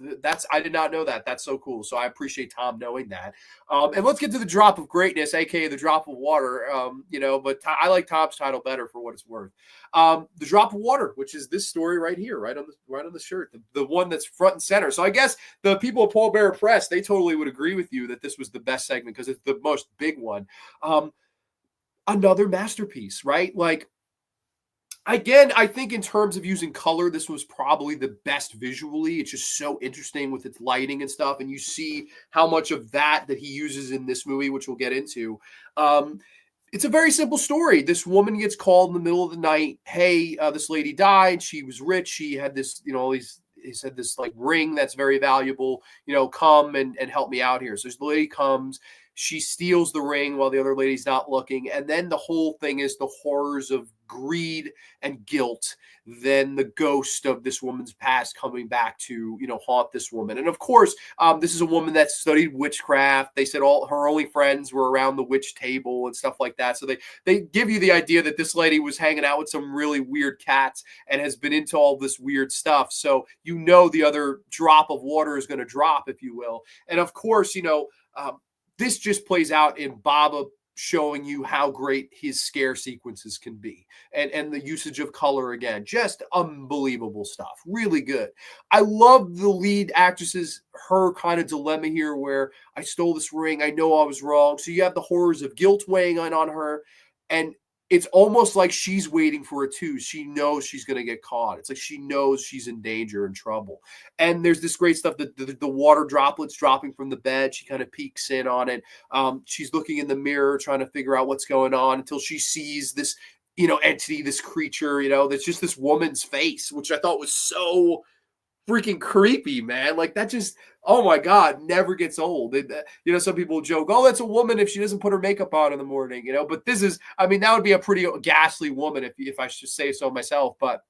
I did not know that. That's so cool. So I appreciate Tom knowing that. And let's get to the Drop of Greatness, aka the Drop of Water. But I like Tom's title better for what it's worth. The Drop of Water, which is this story right here, right on the shirt, the one that's front and center. So I guess the people at Paul Bearer Press, they totally would agree with you that this was the best segment because it's the most big one. Another masterpiece, right? Like, again, I think in terms of using color, this was probably the best visually. It's just so interesting with its lighting and stuff. And you see how much of that he uses in this movie, which we'll get into. It's a very simple story. This woman gets called in the middle of the night. Hey, this lady died. She was rich. She had this, he said this like ring that's very valuable, come and help me out here. So this lady comes. She steals the ring while the other lady's not looking. And then the whole thing is the horrors of greed and guilt. Then the ghost of this woman's past coming back to, haunt this woman. And of course, this is a woman that studied witchcraft. They said all her only friends were around the witch table and stuff like that. So they give you the idea that this lady was hanging out with some really weird cats and has been into all this weird stuff. So, the other drop of water is going to drop, if you will. And of course, this just plays out in Bava showing you how great his scare sequences can be. And the usage of color, again, just unbelievable stuff. Really good. I love the lead actress's, her kind of dilemma here where I stole this ring. I know I was wrong. So you have the horrors of guilt weighing on her. And it's almost like she's waiting for it too. She knows she's going to get caught. It's like she knows she's in danger and trouble. And there's this great stuff that the water droplets dropping from the bed. She kind of peeks in on it. She's looking in the mirror, trying to figure out what's going on until she sees this, entity, this creature, that's just this woman's face, which I thought was so freaking creepy, man. Like that just, oh my God, never gets old. Some people joke, oh, that's a woman if she doesn't put her makeup on in the morning, but this is, that would be a pretty ghastly woman if I should say so myself, but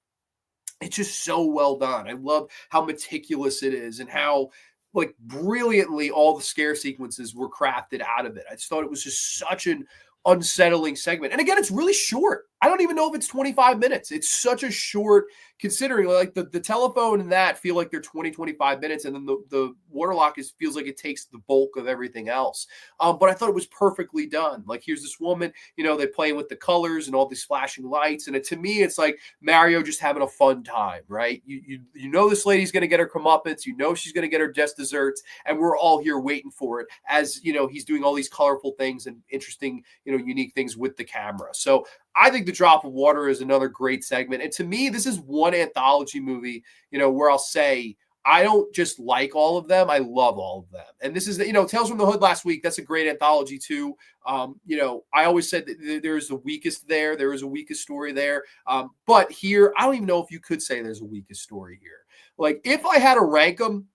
it's just so well done. I love how meticulous it is and how like brilliantly all the scare sequences were crafted out of it. I just thought it was just such an unsettling segment. And again, it's really short. I don't even know if it's 25 minutes. It's such a short, considering like the telephone and that feel like they're 25 minutes. And then the Waterlock feels like it takes the bulk of everything else. But I thought it was perfectly done. Like here's this woman, they're playing with the colors and all these flashing lights. And to me, it's like Mario just having a fun time, right? You know this lady's going to get her comeuppance. She's going to get her just desserts. And we're all here waiting for it as, he's doing all these colorful things and interesting, unique things with the camera. So I think The Drop of Water is another great segment. And to me, this is one anthology movie, where I'll say, I don't just like all of them. I love all of them. And this is, Tales from the Hood last week. That's a great anthology too. I always said that there's the weakest there. There is a weakest story there. But here, I don't even know if you could say there's a weakest story here. Like if I had to rank them,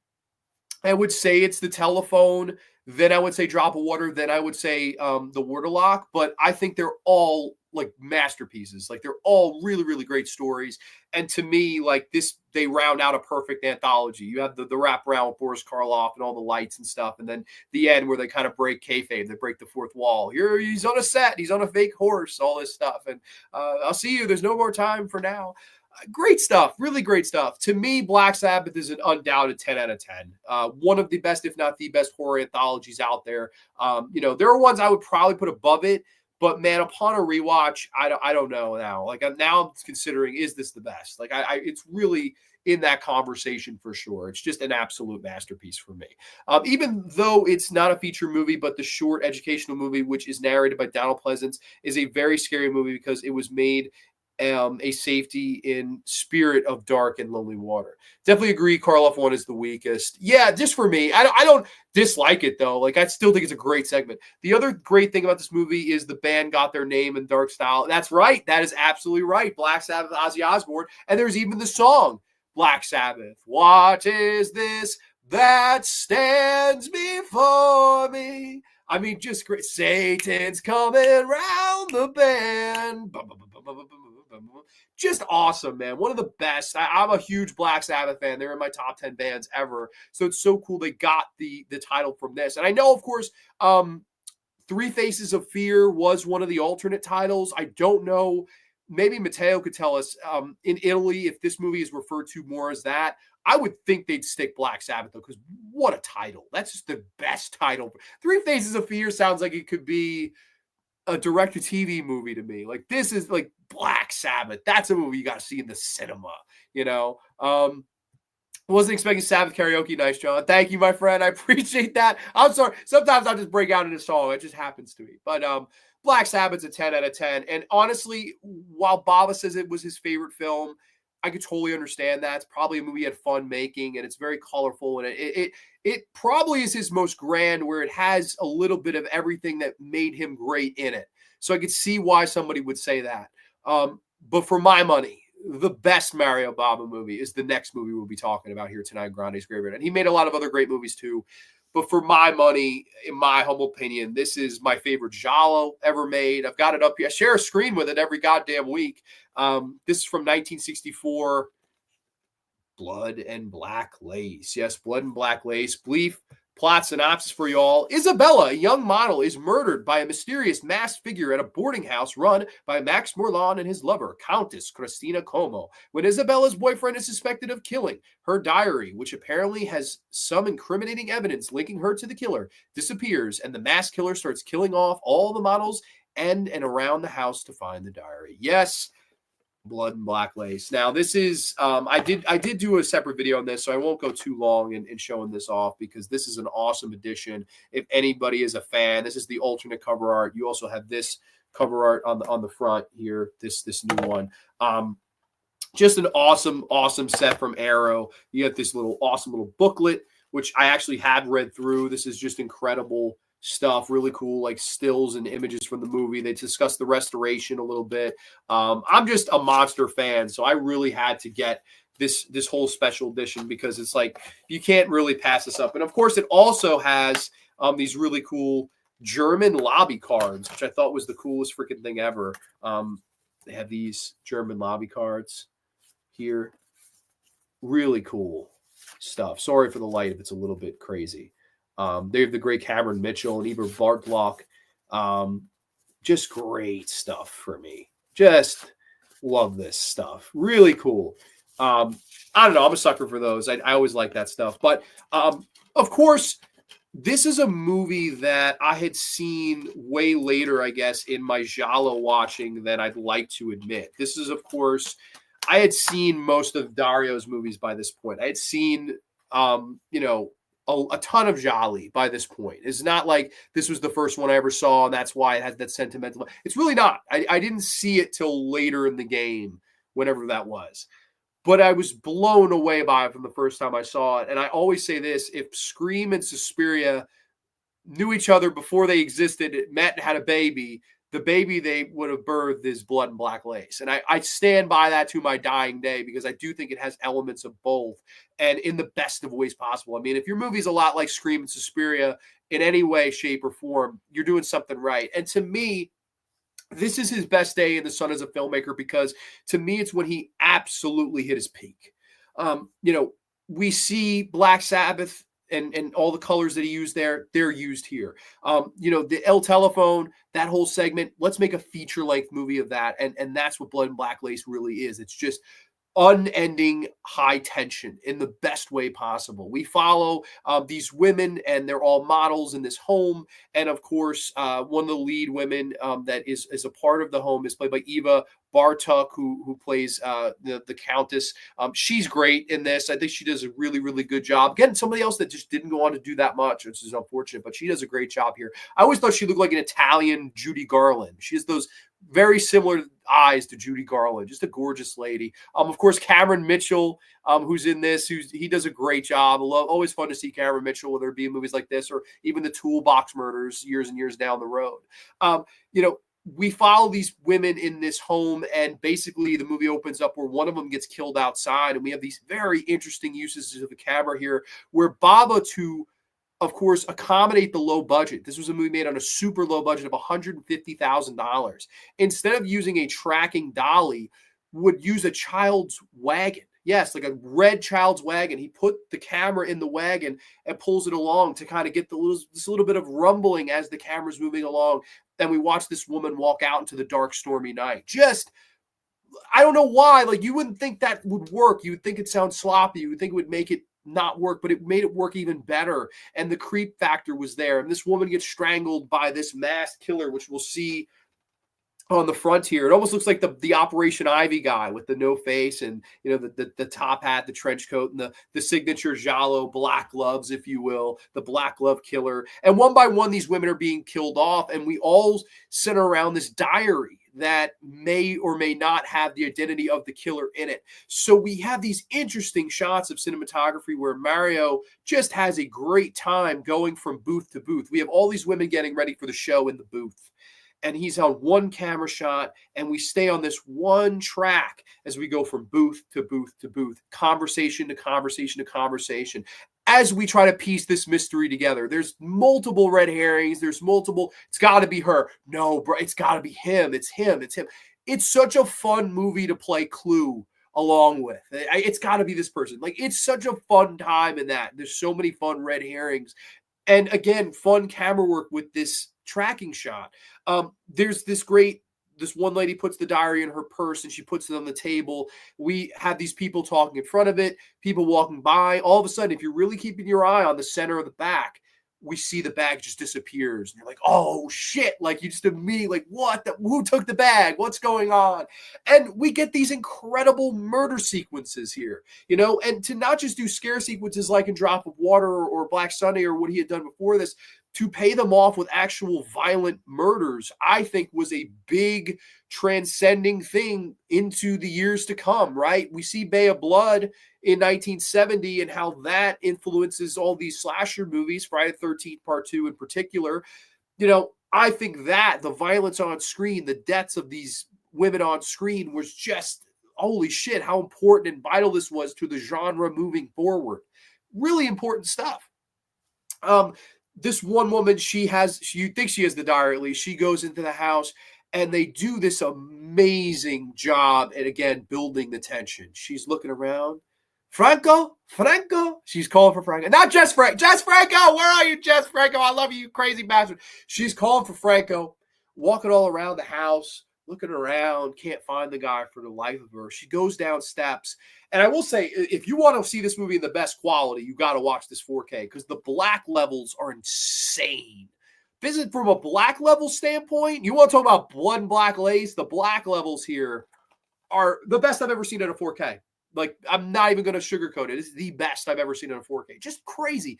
I would say it's The Telephone. Then I would say Drop of Water. Then I would say The Waterlock. But I think they're all like masterpieces. Like they're all really, really great stories. And to me, like this, they round out a perfect anthology. You have the wraparound with Boris Karloff and all the lights and stuff. And then the end where they kind of break kayfabe. They break the fourth wall. He's on a set. He's on a fake horse, all this stuff. And I'll see you. There's no more time for now. Great stuff, really great stuff. To me, Black Sabbath is an undoubted 10 out of 10. One of the best, if not the best, horror anthologies out there. There are ones I would probably put above it, but man, upon a rewatch, I don't know now. Like now I'm considering, is this the best? Like it's really in that conversation for sure. It's just an absolute masterpiece for me. Even though it's not a feature movie, but the short educational movie, which is narrated by Donald Pleasance, is a very scary movie because it was made a safety in spirit of dark and lonely water. Definitely agree. Karloff one is the weakest. Yeah, just for me. I don't dislike it though. Like I still think it's a great segment. The other great thing about this movie is the band got their name in dark style. That's right. That is absolutely right. Black Sabbath, Ozzy Osbourne, and there's even the song Black Sabbath. What is this that stands before me? I mean, just great. Satan's coming round the bend. Just awesome, man. One of the best. I'm a huge Black Sabbath fan. They're in my top 10 bands ever. So it's so cool they got the title from this. And I know, of course, Three Faces of Fear was one of the alternate titles. I don't know. Maybe Matteo could tell us in Italy if this movie is referred to more as that. I would think they'd stick Black Sabbath, though, because what a title. That's just the best title. Three Faces of Fear sounds like it could be a direct-to-TV movie to me. Like, this is like Black Sabbath. That's a movie you got to see in the cinema, Wasn't expecting Sabbath karaoke. Nice, John. Thank you, my friend. I appreciate that. I'm sorry. Sometimes I'll just break out into song. It just happens to me. But Black Sabbath's a 10 out of 10. And honestly, while Bava says it was his favorite film, I could totally understand that. It's probably a movie he had fun making, and it's very colorful. And it probably is his most grand, where it has a little bit of everything that made him great in it. So I could see why somebody would say that. But for my money, the best Mario Bava movie is the next movie we'll be talking about here tonight, Grande's Graveyard. And he made a lot of other great movies too. But for my money, in my humble opinion, this is my favorite Giallo ever made. I've got it up here. I share a screen with it every goddamn week. This is from 1964. Blood and Black Lace. Yes, Blood and Black Lace. Brief plot synopsis for y'all. Isabella, a young model, is murdered by a mysterious masked figure at a boarding house run by Max Morlan and his lover, Countess Christina Como. When Isabella's boyfriend is suspected of killing, her diary, which apparently has some incriminating evidence linking her to the killer, disappears, and the masked killer starts killing off all the models and around the house to find the diary. Yes, Blood and Black Lace. Now, this is I did do a separate video on this, so I won't go too long in showing this off, because this is an awesome addition. If anybody is a fan, this is the alternate cover art. You also have this cover art on the front here, this new one. Just an awesome set from Arrow. You have this awesome little booklet, which I actually had read through. This is just incredible stuff, really cool, like stills and images from the movie. They discuss the restoration a little bit. I'm just a monster fan, so I really had to get this whole special edition, because it's like you can't really pass this up. And of course, it also has these really cool German lobby cards, which I thought was the coolest freaking thing ever. They have these German lobby cards here. Really cool stuff. Sorry for the light if it's a little bit crazy. They have the great Cameron Mitchell and Eber Bartlock. Just great stuff for me. Just love this stuff. Really cool. I don't know. I'm a sucker for those. I always like that stuff. But of course, this is a movie that I had seen way later, I guess, in my Giallo watching than I'd like to admit. This is, of course, I had seen most of Dario's movies by this point. I had seen, a ton of Giallo by this point. It's not like this was the first one I ever saw, and that's why it has that sentimental. It's really not. I didn't see it till later in the game, whenever that was. But I was blown away by it from the first time I saw it. And I always say this: if Scream and Suspiria knew each other before they existed, met and had a baby, the baby they would have birthed is Blood and Black Lace. And I stand by that to my dying day, because I do think it has elements of both, and in the best of ways possible. I mean, if your movie's a lot like Scream and Suspiria in any way, shape, or form, you're doing something right. And to me, this is his best day in the sun as a filmmaker, because to me, it's when he absolutely hit his peak. We see Black Sabbath and all the colors that he used there, they're used here. The El Telephone, that whole segment, let's make a feature length movie of that. And that's what Blood and Black Lace really is. It's just unending high tension in the best way possible. We follow these women, and they're all models in this home. And of course, one of the lead women that is a part of the home is played by Eva Bartok, who plays the Countess. She's great in this. I think she does a really, really good job. Again, somebody else that just didn't go on to do that much, which is unfortunate, but she does a great job here. I always thought she looked like an Italian Judy Garland. She has those very similar eyes to Judy Garland, just a gorgeous lady. Of course, Cameron Mitchell, who's in this, he does a great job. Always fun to see Cameron Mitchell, whether it be in movies like this or even the Toolbox Murders years and years down the road. We follow these women in this home, and basically the movie opens up where one of them gets killed outside, and we have these very interesting uses of the camera here, where Bava, to of course, accommodate the low budget. This was a movie made on a super low budget of $150,000. Instead of using a tracking dolly, would use a child's wagon. Yes, like a red child's wagon. He put the camera in the wagon and pulls it along to kind of get this little bit of rumbling as the camera's moving along. Then we watch this woman walk out into the dark, stormy night. I don't know why. Like, you wouldn't think that would work. You would think it sounds sloppy. You would think it would make it not work, but it made it work even better. And the creep factor was there. And this woman gets strangled by this masked killer, which we'll see on the front here. It almost looks like the Operation Ivy guy with the no face and the top hat, the trench coat, and the signature Giallo black gloves, if you will, the black glove killer. And one by one, these women are being killed off, and we all center around this diary that may or may not have the identity of the killer in it. So we have these interesting shots of cinematography where Mario just has a great time going from booth to booth. We have all these women getting ready for the show in the booth, and he's on one camera shot, and we stay on this one track as we go from booth to booth to booth, conversation to conversation to conversation, as we try to piece this mystery together. There's multiple red herrings. There's multiple, it's got to be her. No, bro, it's got to be him. It's him. It's him. It's such a fun movie to play Clue along with. It's got to be this person. Like, it's such a fun time in that. There's so many fun red herrings. And again, fun camera work with this tracking shot. There's this one lady puts the diary in her purse and she puts it on the table. We have these people talking in front of it, people walking by. All of a sudden, if you're really keeping your eye on the center of the back, we see the bag just disappears. And you're like, oh shit. Like, you just immediately like, who took the bag? What's going on? And we get these incredible murder sequences here, and to not just do scare sequences like in Drop of Water or Black Sunday or what he had done before this, to pay them off with actual violent murders, I think was a big transcending thing into the years to come, right? We see Bay of Blood in 1970 and how that influences all these slasher movies, Friday the 13th Part 2 in particular. I think that the violence on screen, the deaths of these women on screen was just, holy shit, how important and vital this was to the genre moving forward. Really important stuff. This one woman, you think she has the diary, at least. She goes into the house and they do this amazing job at, again, building the tension. She's looking around. Franco. She's calling for Franco. Not Jess Franco. Jess Franco, where are you, Jess Franco? I love you, you crazy bastard. She's calling for Franco, walking all around the house, looking around, can't find the guy for the life of her. She goes down steps. And I will say, if you want to see this movie in the best quality, you got to watch this 4K, because the black levels are insane. Visit from a black level standpoint. You want to talk about Blood and Black Lace? The black levels here are the best I've ever seen in a 4K. Like, I'm not even going to sugarcoat it. It's the best I've ever seen in a 4K. Just crazy.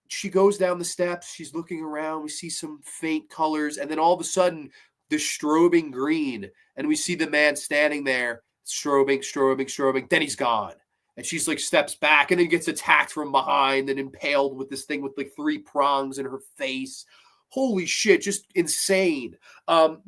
She goes down the steps. She's looking around. We see some faint colors. And then all of a sudden, the strobing green. And we see the man standing there, strobing. Then he's gone. And she's like steps back and then gets attacked from behind and impaled with this thing with like 3 prongs in her face. Holy shit, just insane.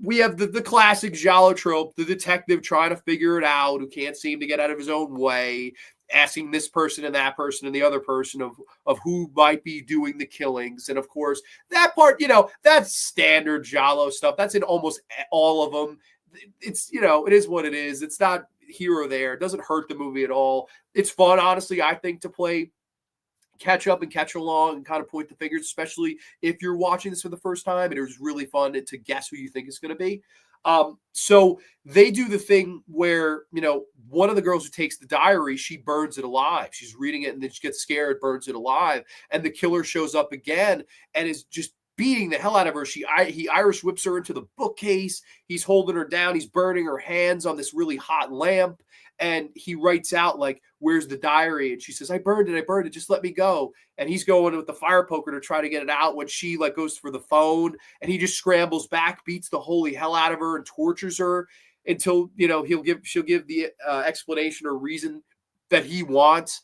We have the classic Giallo trope, the detective trying to figure it out, who can't seem to get out of his own way, asking this person and that person and the other person of who might be doing the killings. And of course, that part, that's standard Giallo stuff. That's in almost all of them. It's, it is what it is. It's not here or there. It doesn't hurt the movie at all. It's fun, honestly, I think, to play catch up and catch along and kind of point the fingers, especially if you're watching this for the first time. And it was really fun to guess who you think it's going to be. So they do the thing where, one of the girls who takes the diary, she burns it alive. She's reading it and then she gets scared, burns it alive. And the killer shows up again and is just beating the hell out of her. He Irish whips her into the bookcase. He's holding her down. He's burning her hands on this really hot lamp. And he writes out like, "Where's the diary?" And she says, I burned it. Just let me go. And he's going with the fire poker to try to get it out when she like goes for the phone, and he just scrambles back, beats the holy hell out of her and tortures her until, she'll give the explanation or reason that he wants.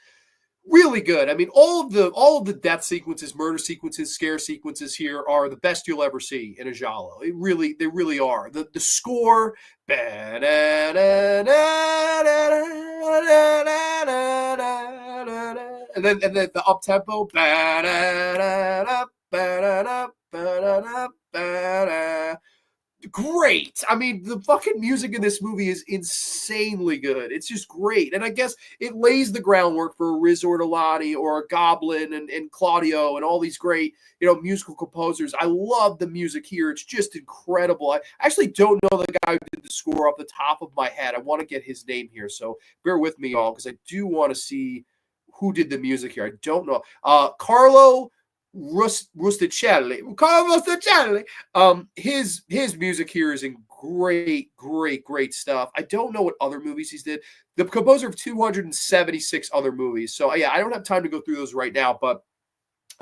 Really good. I mean, all of the death sequences, murder sequences, scare sequences here are the best you'll ever see in a Giallo. They really are. The score, and then the up tempo, great. I mean, the fucking music in this movie is insanely good. It's just great. And I guess it lays the groundwork for a Riz Ortolani or a Goblin and Claudio and all these great, musical composers. I love the music here. It's just incredible. I actually don't know the guy who did the score off the top of my head. I want to get his name here. So bear with me, y'all, because I do want to see who did the music here. I don't know. Carlo Rusticelli. His music here is in great stuff. I don't know what other movies he's did. The composer of 276 other movies. So yeah, I don't have time to go through those right now, but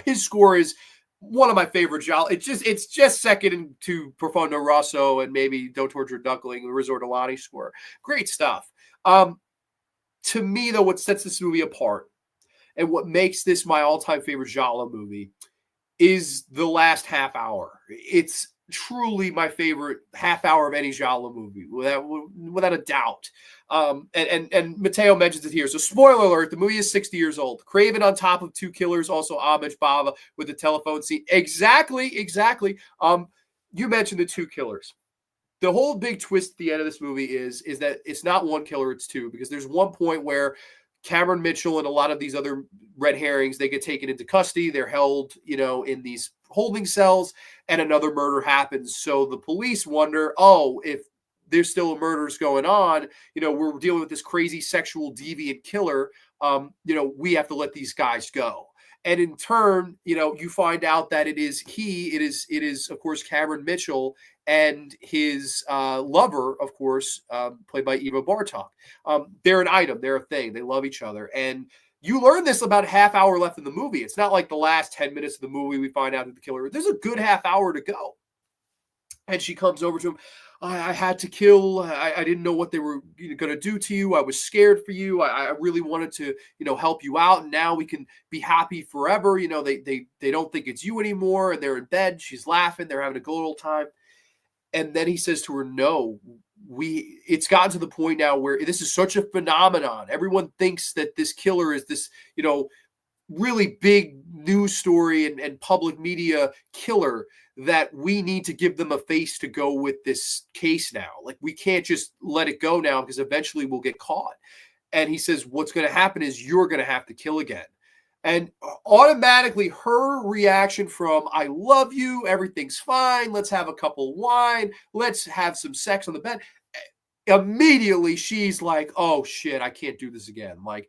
his score is one of my favorite Giallo. It's just second to Profondo Rosso and maybe Don't Torture a Duckling, the Riz Ortolani score. Great stuff. To me, though, what sets this movie apart and what makes this my all-time favorite Giallo movie is the last half hour. It's truly my favorite half hour of any Giallo movie, without a doubt. And Matteo mentions it here. So spoiler alert, the movie is 60 years old. Craven on top of 2 killers, also homage Bava with the telephone scene. Exactly. You mentioned the 2 killers. The whole big twist at the end of this movie is that it's not 1 killer, it's 2, because there's one point where Cameron Mitchell and a lot of these other red herrings, they get taken into custody. They're held, in these holding cells, and another murder happens. So the police wonder, if there's still murders going on, we're dealing with this crazy sexual deviant killer. We have to let these guys go. And in turn, you find out that it is, of course, Cameron Mitchell and his lover, of course, played by Eva Bartok. They're an item. They're a thing. They love each other. And you learn this about a half hour left in the movie. It's not like the last 10 minutes of the movie we find out that the killer. There's a good half hour to go. And she comes over to him. I had to kill. I didn't know what they were going to do to you. I was scared for you. I really wanted to, help you out. And now we can be happy forever. They don't think it's you anymore. And they're in bed. She's laughing. They're having a good old time. And then he says to her, no, it's gotten to the point now where this is such a phenomenon. Everyone thinks that this killer is this, really big news story and public media killer, that we need to give them a face to go with this case now. Like, we can't just let it go now, because eventually we'll get caught. And he says, what's going to happen is you're going to have to kill again. And automatically her reaction from, I love you, everything's fine, let's have a couple of wine, let's have some sex on the bed. Immediately she's like, oh shit, I can't do this again. Like,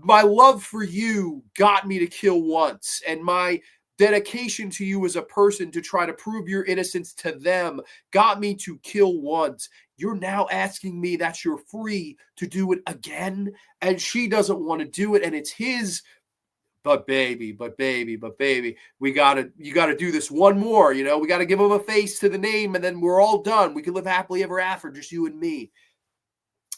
my love for you got me to kill once, and my dedication to you as a person to try to prove your innocence to them got me to kill once. You're now asking me that you're free to do it again? And she doesn't want to do it. And it's his But baby, you gotta do this one more. We gotta give him a face to the name, and then we're all done. We can live happily ever after, just you and me.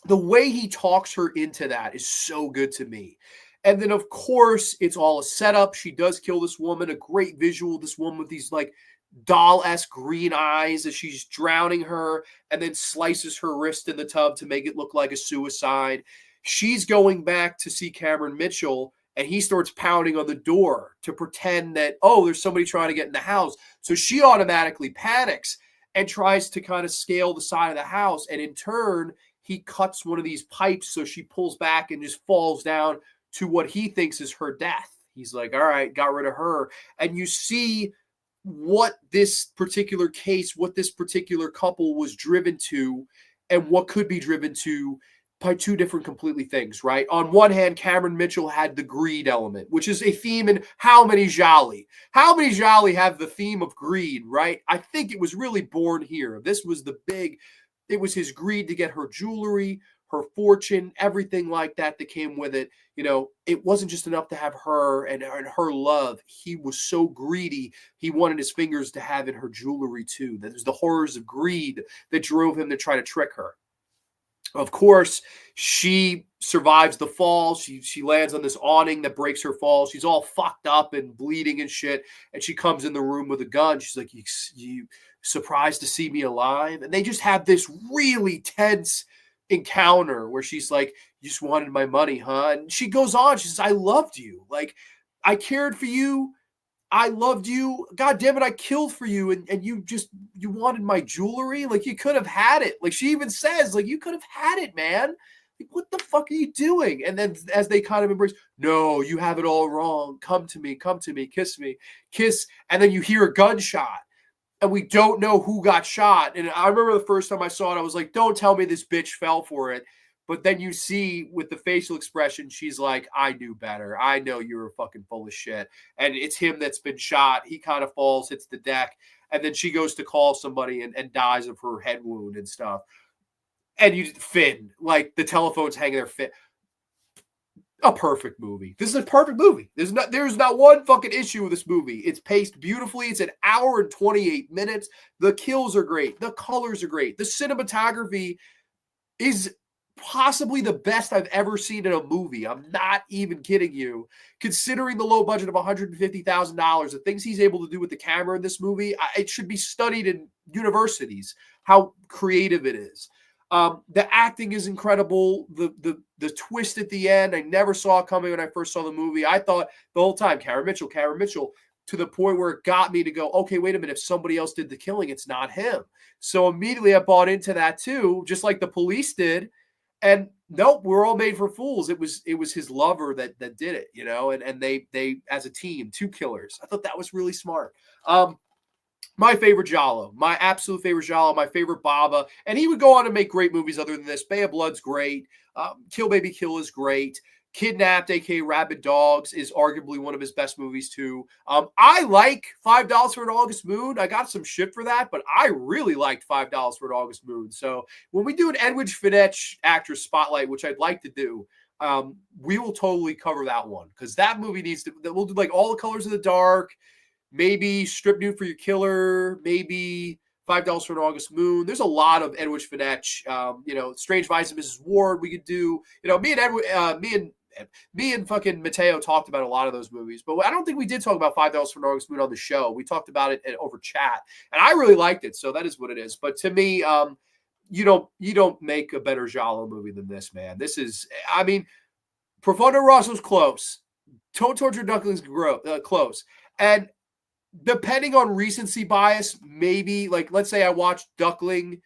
The way he talks her into that is so good to me. And then, of course, it's all a setup. She does kill this woman, a great visual. This woman with these like doll-esque green eyes as she's drowning her and then slices her wrist in the tub to make it look like a suicide. She's going back to see Cameron Mitchell, and he starts pounding on the door to pretend that, oh, there's somebody trying to get in the house. So she automatically panics and tries to kind of scale the side of the house. And in turn, he cuts one of these pipes, so she pulls back and just falls down to what he thinks is her death. He's like, all right, got rid of her. And you see what this particular case, what this particular couple was driven to, and what could be driven to by two different completely things, right? On one hand, Cameron Mitchell had the greed element, which is a theme in How Many Jolly? How Many Jolly have the theme of greed, right? I think it was really born here. This was it was his greed to get her jewelry, her fortune, everything like that came with it. It wasn't just enough to have her and her love. He was so greedy. He wanted his fingers to have in her jewelry too. That was the horrors of greed that drove him to try to trick her. Of course, she survives the fall. She lands on this awning that breaks her fall. She's all fucked up and bleeding and shit. And she comes in the room with a gun. She's like, you surprised to see me alive? And they just have this really tense encounter where she's like, you just wanted my money, huh? And she goes on. She says, I loved you. Like, I cared for you. I loved you. God damn it, I killed for you. And you wanted my jewelry? Like, you could have had it. Like, she even says, like, you could have had it, man. Like, what the fuck are you doing? And then as they kind of embrace, no, you have it all wrong. Come to me, kiss me, kiss. And then you hear a gunshot. And we don't know who got shot. And I remember the first time I saw it, I was like, don't tell me this bitch fell for it. But then you see with the facial expression, she's like, I knew better. I know you were fucking full of shit. And it's him that's been shot. He kind of falls, hits the deck. And then she goes to call somebody and dies of her head wound and stuff. And Finn, like the telephone's hanging there, Finn. A perfect movie. This is a perfect movie. There's not one fucking issue with this movie. It's paced beautifully. It's an hour and 28 minutes. The kills are great. The colors are great. The cinematography is possibly the best I've ever seen in a movie. I'm not even kidding you. Considering the low budget of $150,000, the things he's able to do with the camera in this movie, it should be studied in universities, how creative it is. The acting is incredible. The twist at the end, I never saw it coming when I first saw the movie. I thought the whole time, Cameron Mitchell, to the point where it got me to go, okay, wait a minute. If somebody else did the killing, it's not him. So immediately I bought into that too, just like the police did. And nope, we're all made for fools. It was his lover that did it, and they as a team, two killers. I thought that was really smart. My favorite Giallo, my absolute favorite Giallo, my favorite Bava. And he would go on to make great movies other than this. Bay of Blood's great. Kill Baby Kill is great. Kidnapped, aka Rabid Dogs, is arguably one of his best movies too. I like $5 for an August Moon. I got some shit for that, but I really liked $5 for an August Moon. So when we do an Edwidge Finch actress spotlight, which I'd like to do, we will totally cover that one because that movie we'll do like All the Colors of the Dark, maybe Strip Nude for Your Killer, maybe $5 for an August Moon. There's a lot of Edwidge Finch. Strange Vice of Mrs. Ward. We could do. Me and fucking Mateo talked about a lot of those movies, but I don't think we did talk about $5 for an August Moon on the show. We talked about it over chat, and I really liked it. So that is what it is. But to me, you don't make a better Giallo movie than this, man. This is, I mean, Profondo Rosso's close. Don't Torture Ducklings close, and depending on recency bias, maybe like let's say I watched Duckling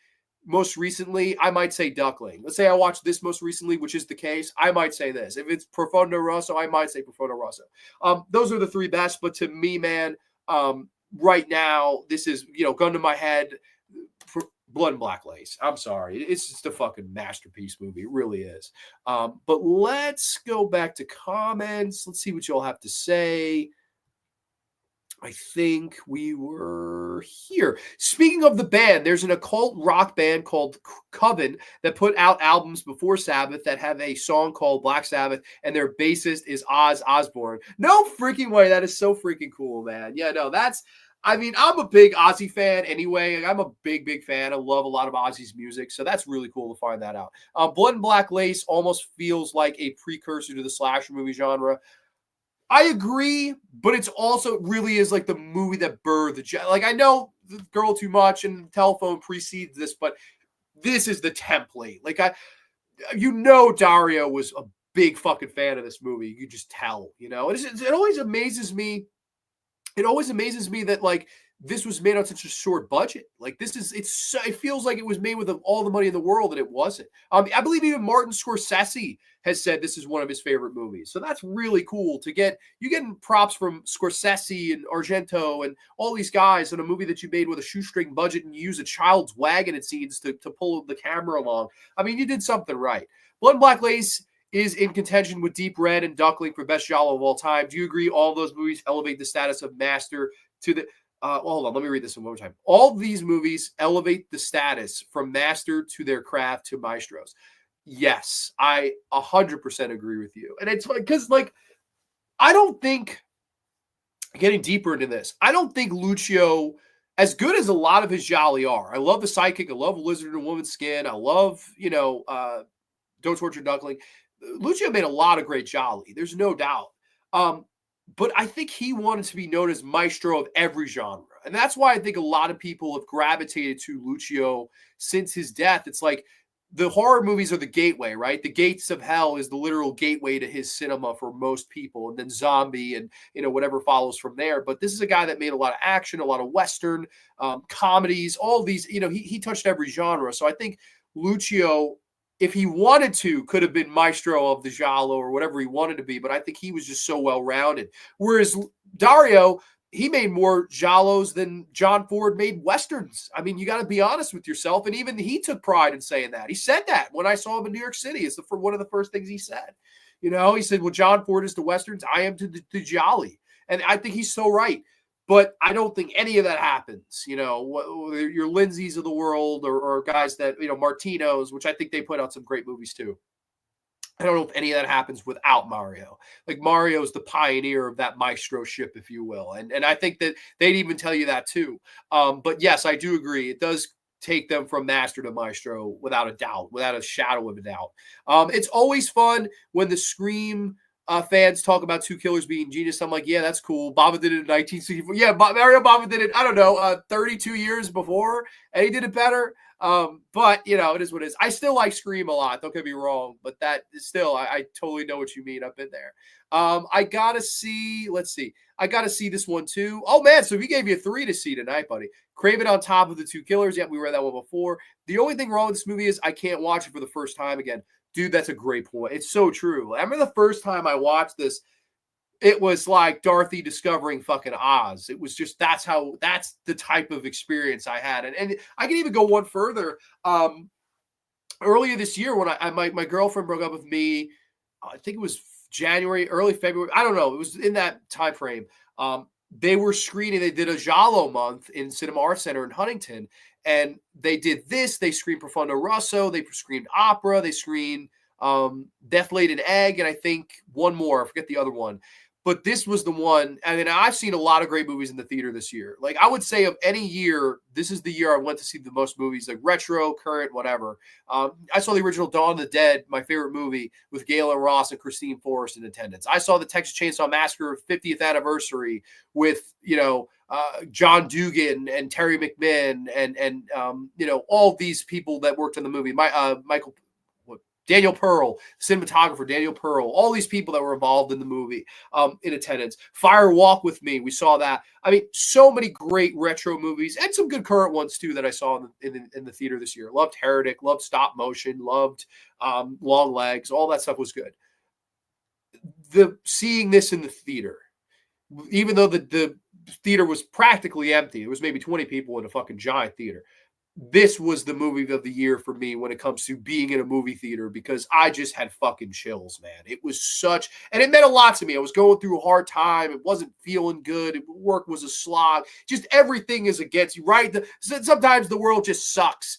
most recently, I might say Duckling. Let's say I watched this most recently, which is the case, I might say this. If it's Profondo Rosso, I might say Profondo Rosso. Those are the three best, but to me, man, right now, this is, gun to my head, Blood and Black Lace. I'm sorry. It's just a fucking masterpiece movie. It really is. But let's go back to comments. Let's see what y'all have to say. I think we were here. Speaking of the band, there's an occult rock band called Coven that put out albums before Sabbath that have a song called Black Sabbath, and their bassist is Oz Osbourne. No freaking way. That is so freaking cool, man. Yeah, no, that's, I mean, I'm a big Ozzy fan anyway. I'm a big, big fan. I love a lot of Ozzy's music, so that's really cool to find that out. Blood and Black Lace almost feels like a precursor to the slasher movie genre. I agree, but it's also really is like the movie that birthed the like. I know the Girl Too Much and Telephone precedes this, but this is the template. Like Dario was a big fucking fan of this movie. You just tell, it always amazes me. It always amazes me that like this was made on such a short budget. Like it feels like it was made with all the money in the world, and it wasn't. I believe even Martin Scorsese has said this is one of his favorite movies. So that's really cool to get. You getting props from Scorsese and Argento and all these guys in a movie that you made with a shoestring budget, and you use a child's wagon it seems to pull the camera along. I mean, you did something right. Blood and Black Lace is in contention with Deep Red and Duckling for best Giallo of all time. Do you agree all those movies elevate the status of master to the hold on, let me read this one more time. All these movies elevate the status from master to their craft to maestros. Yes, I 100% agree with you. And it's because, like, I don't think, getting deeper into this, I don't think Lucio, as good as a lot of his Gialli are, I love the Sidekick, I love Lizard in a Woman's Skin, I love, Don't Torture Duckling. Lucio made a lot of great Gialli. There's no doubt. But I think he wanted to be known as maestro of every genre. And that's why I think a lot of people have gravitated to Lucio since his death. It's like the horror movies are the gateway, right? The gates of hell is the literal gateway to his cinema for most people. And then Zombie and, whatever follows from there. But this is a guy that made a lot of action, a lot of Western comedies, all these, he touched every genre. So I think Lucio, if he wanted to, could have been maestro of the Giallo or whatever he wanted to be, but I think he was just so well-rounded. Whereas Dario, he made more Giallos than John Ford made Westerns. I mean, you got to be honest with yourself, and even he took pride in saying that. He said that when I saw him in New York City. It's one of the first things he said. He said, well, John Ford is to Westerns, I am to the Gialli. And I think he's so right. But I don't think any of that happens. Your Lindsays of the world or guys that, Martino's, which I think they put out some great movies too. I don't know if any of that happens without Mario. Like Mario's the pioneer of that maestro ship, if you will. And I think that they'd even tell you that too. But yes, I do agree. It does take them from master to maestro without a doubt, without a shadow of a doubt. It's always fun when the Scream fans talk about Two Killers being genius. I'm like, yeah, that's cool. Bava did it in 1964. Yeah, Mario Bava did it, I don't know, 32 years before, and he did it better. But, it is what it is. I still like Scream a lot. Don't get me wrong. But that is still, I totally know what you mean. I've been there. I got to see, let's see. I got to see this one too. Oh, man. So we gave you 3 to see tonight, buddy. Crave It on top of the Two Killers. Yeah, we read that one before. The only thing wrong with this movie is I can't watch it for the first time again. Dude, that's a great point. It's so true. I remember the first time I watched this, it was like Dorothy discovering fucking Oz. It was just, that's the type of experience I had. And I can even go one further. Earlier this year when my girlfriend broke up with me, I think it was January, early February. I don't know. It was in that time frame. They were screening, they did a Giallo month in Cinema Arts Center in Huntington. And they did this. They screened Profondo Rosso. They screened Opera. They screened Death Laid an Egg. And I think one more. I forget the other one. But this was the one. I mean, I've seen a lot of great movies in the theater this year. Like, I would say of any year, this is the year I went to see the most movies, like retro, current, whatever. I saw the original Dawn of the Dead, my favorite movie, with Gayla Ross and Christine Forrest in attendance. I saw the Texas Chainsaw Massacre 50th anniversary with, John Dugan and Terry McMinn and all these people that worked on the movie. Daniel Pearl, cinematographer Daniel Pearl, all these people that were involved in the movie in attendance. Fire Walk with Me, we saw that. I mean, so many great retro movies and some good current ones too that I saw in the theater this year. Loved Heretic, loved Stop Motion, loved Long Legs. All that stuff was good. Seeing this in the theater, even though the theater was practically empty, it was maybe 20 people in a fucking giant theater. this was the movie of the year for me when it comes to being in a movie theater, because I just had fucking chills, man. It was such, and it meant a lot to me. I was going through a hard time. It wasn't feeling good. Work was a slog. Just everything is against you, right? Sometimes the world just sucks,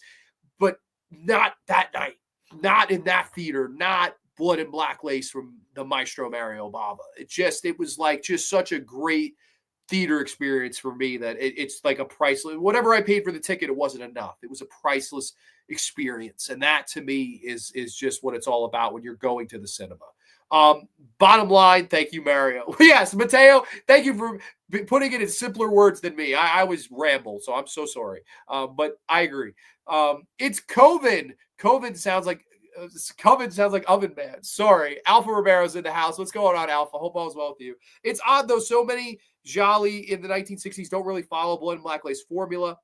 but not that night, not in that theater, not Blood and Black Lace from the maestro Mario Bava. It was like just such a great theater experience for me that it's like a priceless, whatever I paid for the ticket, it wasn't enough. It was a priceless experience. And that to me is just what it's all about when you're going to the cinema. Bottom line, thank you, Mario. Yes, Mateo, thank you for putting it in simpler words than me. I was ramble, so I'm so sorry. But I agree. It's COVID. COVID sounds like Oven Man. Sorry. Alpha Romero's in the house. What's going on, Alpha? Hope all's well with you. It's odd, though. So many Gialli in the 1960s don't really follow Blood and Black Lace formula.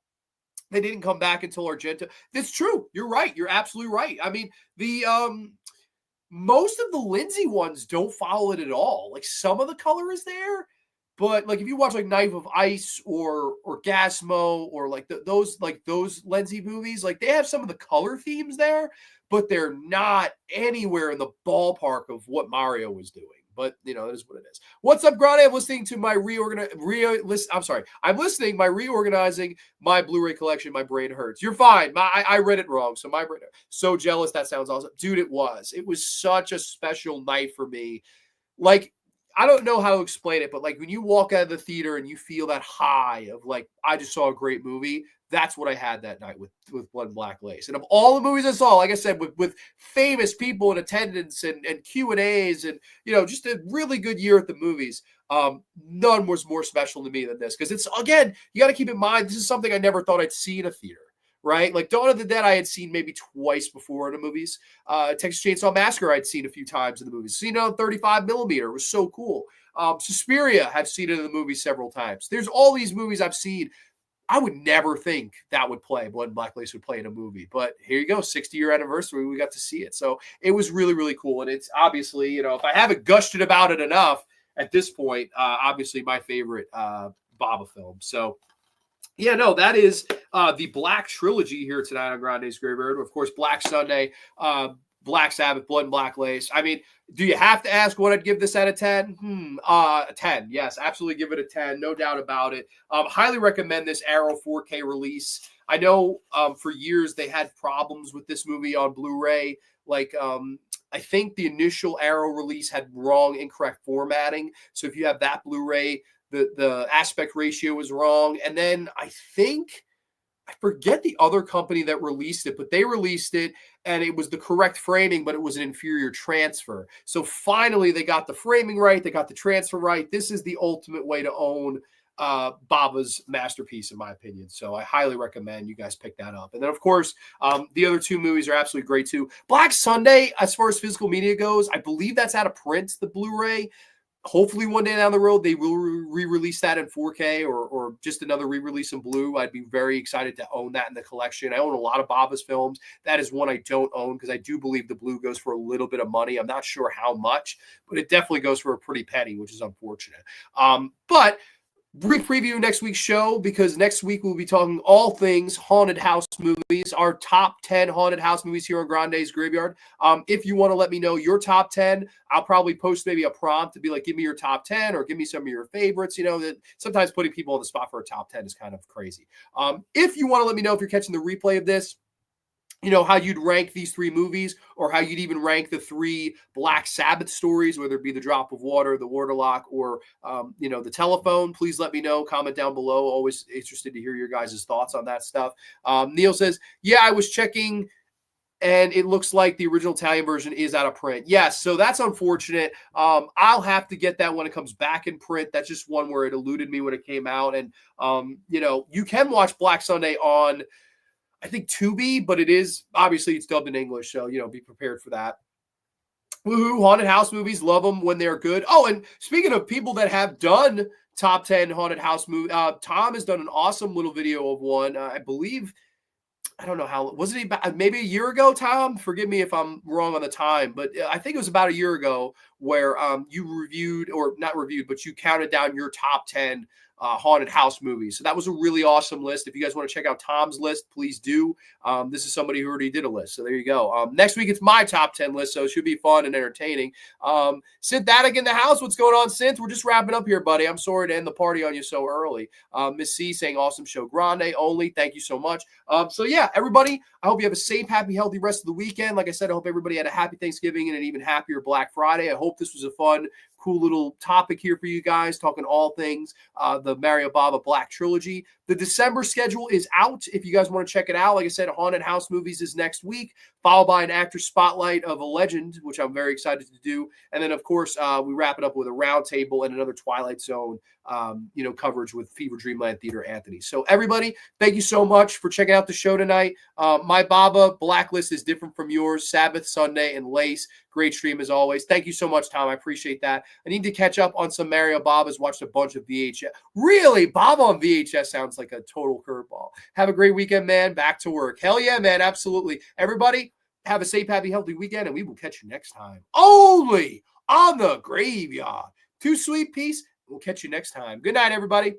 They didn't come back until Argento. That's true. You're right. You're absolutely right. I mean, the most of the Lindsay ones don't follow it at all. Like, some of the color is there, but like if you watch like Knife of Ice or Gasmo or like those Lindsay movies, like they have some of the color themes there, but they're not anywhere in the ballpark of what Mario was doing. But that is what it is. What's up, Grande? I'm listening to my I'm listening my reorganizing my Blu-ray collection. My brain hurts. You're fine. I read it wrong. So my brain, so jealous. That sounds awesome, dude. It was such a special night for me. Like, I don't know how to explain it, but like when you walk out of the theater and you feel that high of like, I just saw a great movie. That's what I had that night with Blood and Black Lace. And of all the movies I saw, like I said, with famous people in attendance and Q&As and, just a really good year at the movies, none was more special to me than this. Because it's, again, you got to keep in mind, this is something I never thought I'd see in a theater, right? Like Dawn of the Dead I had seen maybe twice before in the movies. Texas Chainsaw Massacre I'd seen a few times in the movies. Seen it on 35 millimeter. It was so cool. Suspiria, I've seen it in the movie several times. There's all these movies I've seen. I would never think that would play. Blood and Black Lace would play in a movie. But here you go, 60-year anniversary, we got to see it. So it was really, really cool. And it's obviously, if I haven't gushed it about it enough at this point, obviously my favorite Bava film. So, yeah, no, that is the Black Trilogy here tonight on Grande's Graveyard. Of course, Black Sunday, Black Sabbath, Blood and Black Lace. I mean, do you have to ask what I'd give this out of 10? 10. Yes, absolutely give it a 10. No doubt about it. Highly recommend this Arrow 4K release. I know for years they had problems with this movie on Blu-ray. Like, I think the initial Arrow release had incorrect formatting. So if you have that Blu-ray, the aspect ratio was wrong. And then I forget the other company that released it, but they released it and it was the correct framing, but it was an inferior transfer. So finally they got the framing right. They got the transfer right. This is the ultimate way to own Bava's masterpiece, in my opinion. So I highly recommend you guys pick that up. And then, of course, the other two movies are absolutely great too. Black Sunday, as far as physical media goes, I believe that's out of print, the Blu-ray. Hopefully one day down the road, they will re-release that in 4K or just another re-release in blue. I'd be very excited to own that in the collection. I own a lot of Bava's films. That is one I don't own because I do believe the blue goes for a little bit of money. I'm not sure how much, but it definitely goes for a pretty penny, which is unfortunate. But brief preview next week's show, because next week we'll be talking all things haunted house movies, our top 10 haunted house movies here on Grande's Graveyard. If you want to let me know your top 10, I'll probably post maybe a prompt to be like, give me your top 10 or give me some of your favorites. That sometimes putting people on the spot for a top 10 is kind of crazy. If you want to let me know if you're catching the replay of this, how you'd rank these three movies, or how you'd even rank the three Black Sabbath stories, whether it be The Drop of Water, The Waterlock, or, The Telephone. Please let me know. Comment down below. Always interested to hear your guys' thoughts on that stuff. Neil says, yeah, I was checking, and it looks like the original Italian version is out of print. Yes, so that's unfortunate. I'll have to get that when it comes back in print. That's just one where it eluded me when it came out. And, you can watch Black Sunday on, I think, Tubi, but it's dubbed in English, so be prepared for that. Woohoo! Haunted house movies, love them when they're good. Oh, and speaking of people that have done top 10 haunted house movie, Tom has done an awesome little video of one. I believe, I don't know how, was it maybe a year ago, Tom? Forgive me if I'm wrong on the time, but I think it was about a year ago where you reviewed, or not reviewed, but you counted down your top 10 haunted house movies. So that was a really awesome list. If you guys want to check out Tom's list, please do. This is somebody who already did a list. So there you go. Next week, it's my top 10 list. So it should be fun and entertaining. Synthetic in the house. What's going on, Synth? We're just wrapping up here, buddy. I'm sorry to end the party on you so early. Miss C saying awesome show. Grande only. Thank you so much. So yeah, everybody, I hope you have a safe, happy, healthy rest of the weekend. Like I said, I hope everybody had a happy Thanksgiving and an even happier Black Friday. I hope this was a fun, cool little topic here for you guys, talking all things the Mario Bava Black Trilogy. The December schedule is out. If you guys want to check it out, like I said, Haunted House Movies is next week, followed by an actor spotlight of a legend, which I'm very excited to do. And then, of course, we wrap it up with a roundtable and another Twilight Zone coverage with Fever Dreamland Theater Anthony. So everybody, thank you so much for checking out the show tonight. My Bava Blacklist is different from yours. Sabbath, Sunday, and Lace. Great stream as always. Thank you so much, Tom. I appreciate that. I need to catch up on some Mario Bavas. Watched a bunch of VHS. Really? Bava on VHS sounds like a total curveball. Have a great weekend, man. Back to work. Hell yeah, man. Absolutely. Everybody, have a safe, happy, healthy weekend, and we will catch you next time. Only on the Graveyard. Too sweet, peace. We'll catch you next time. Good night, everybody.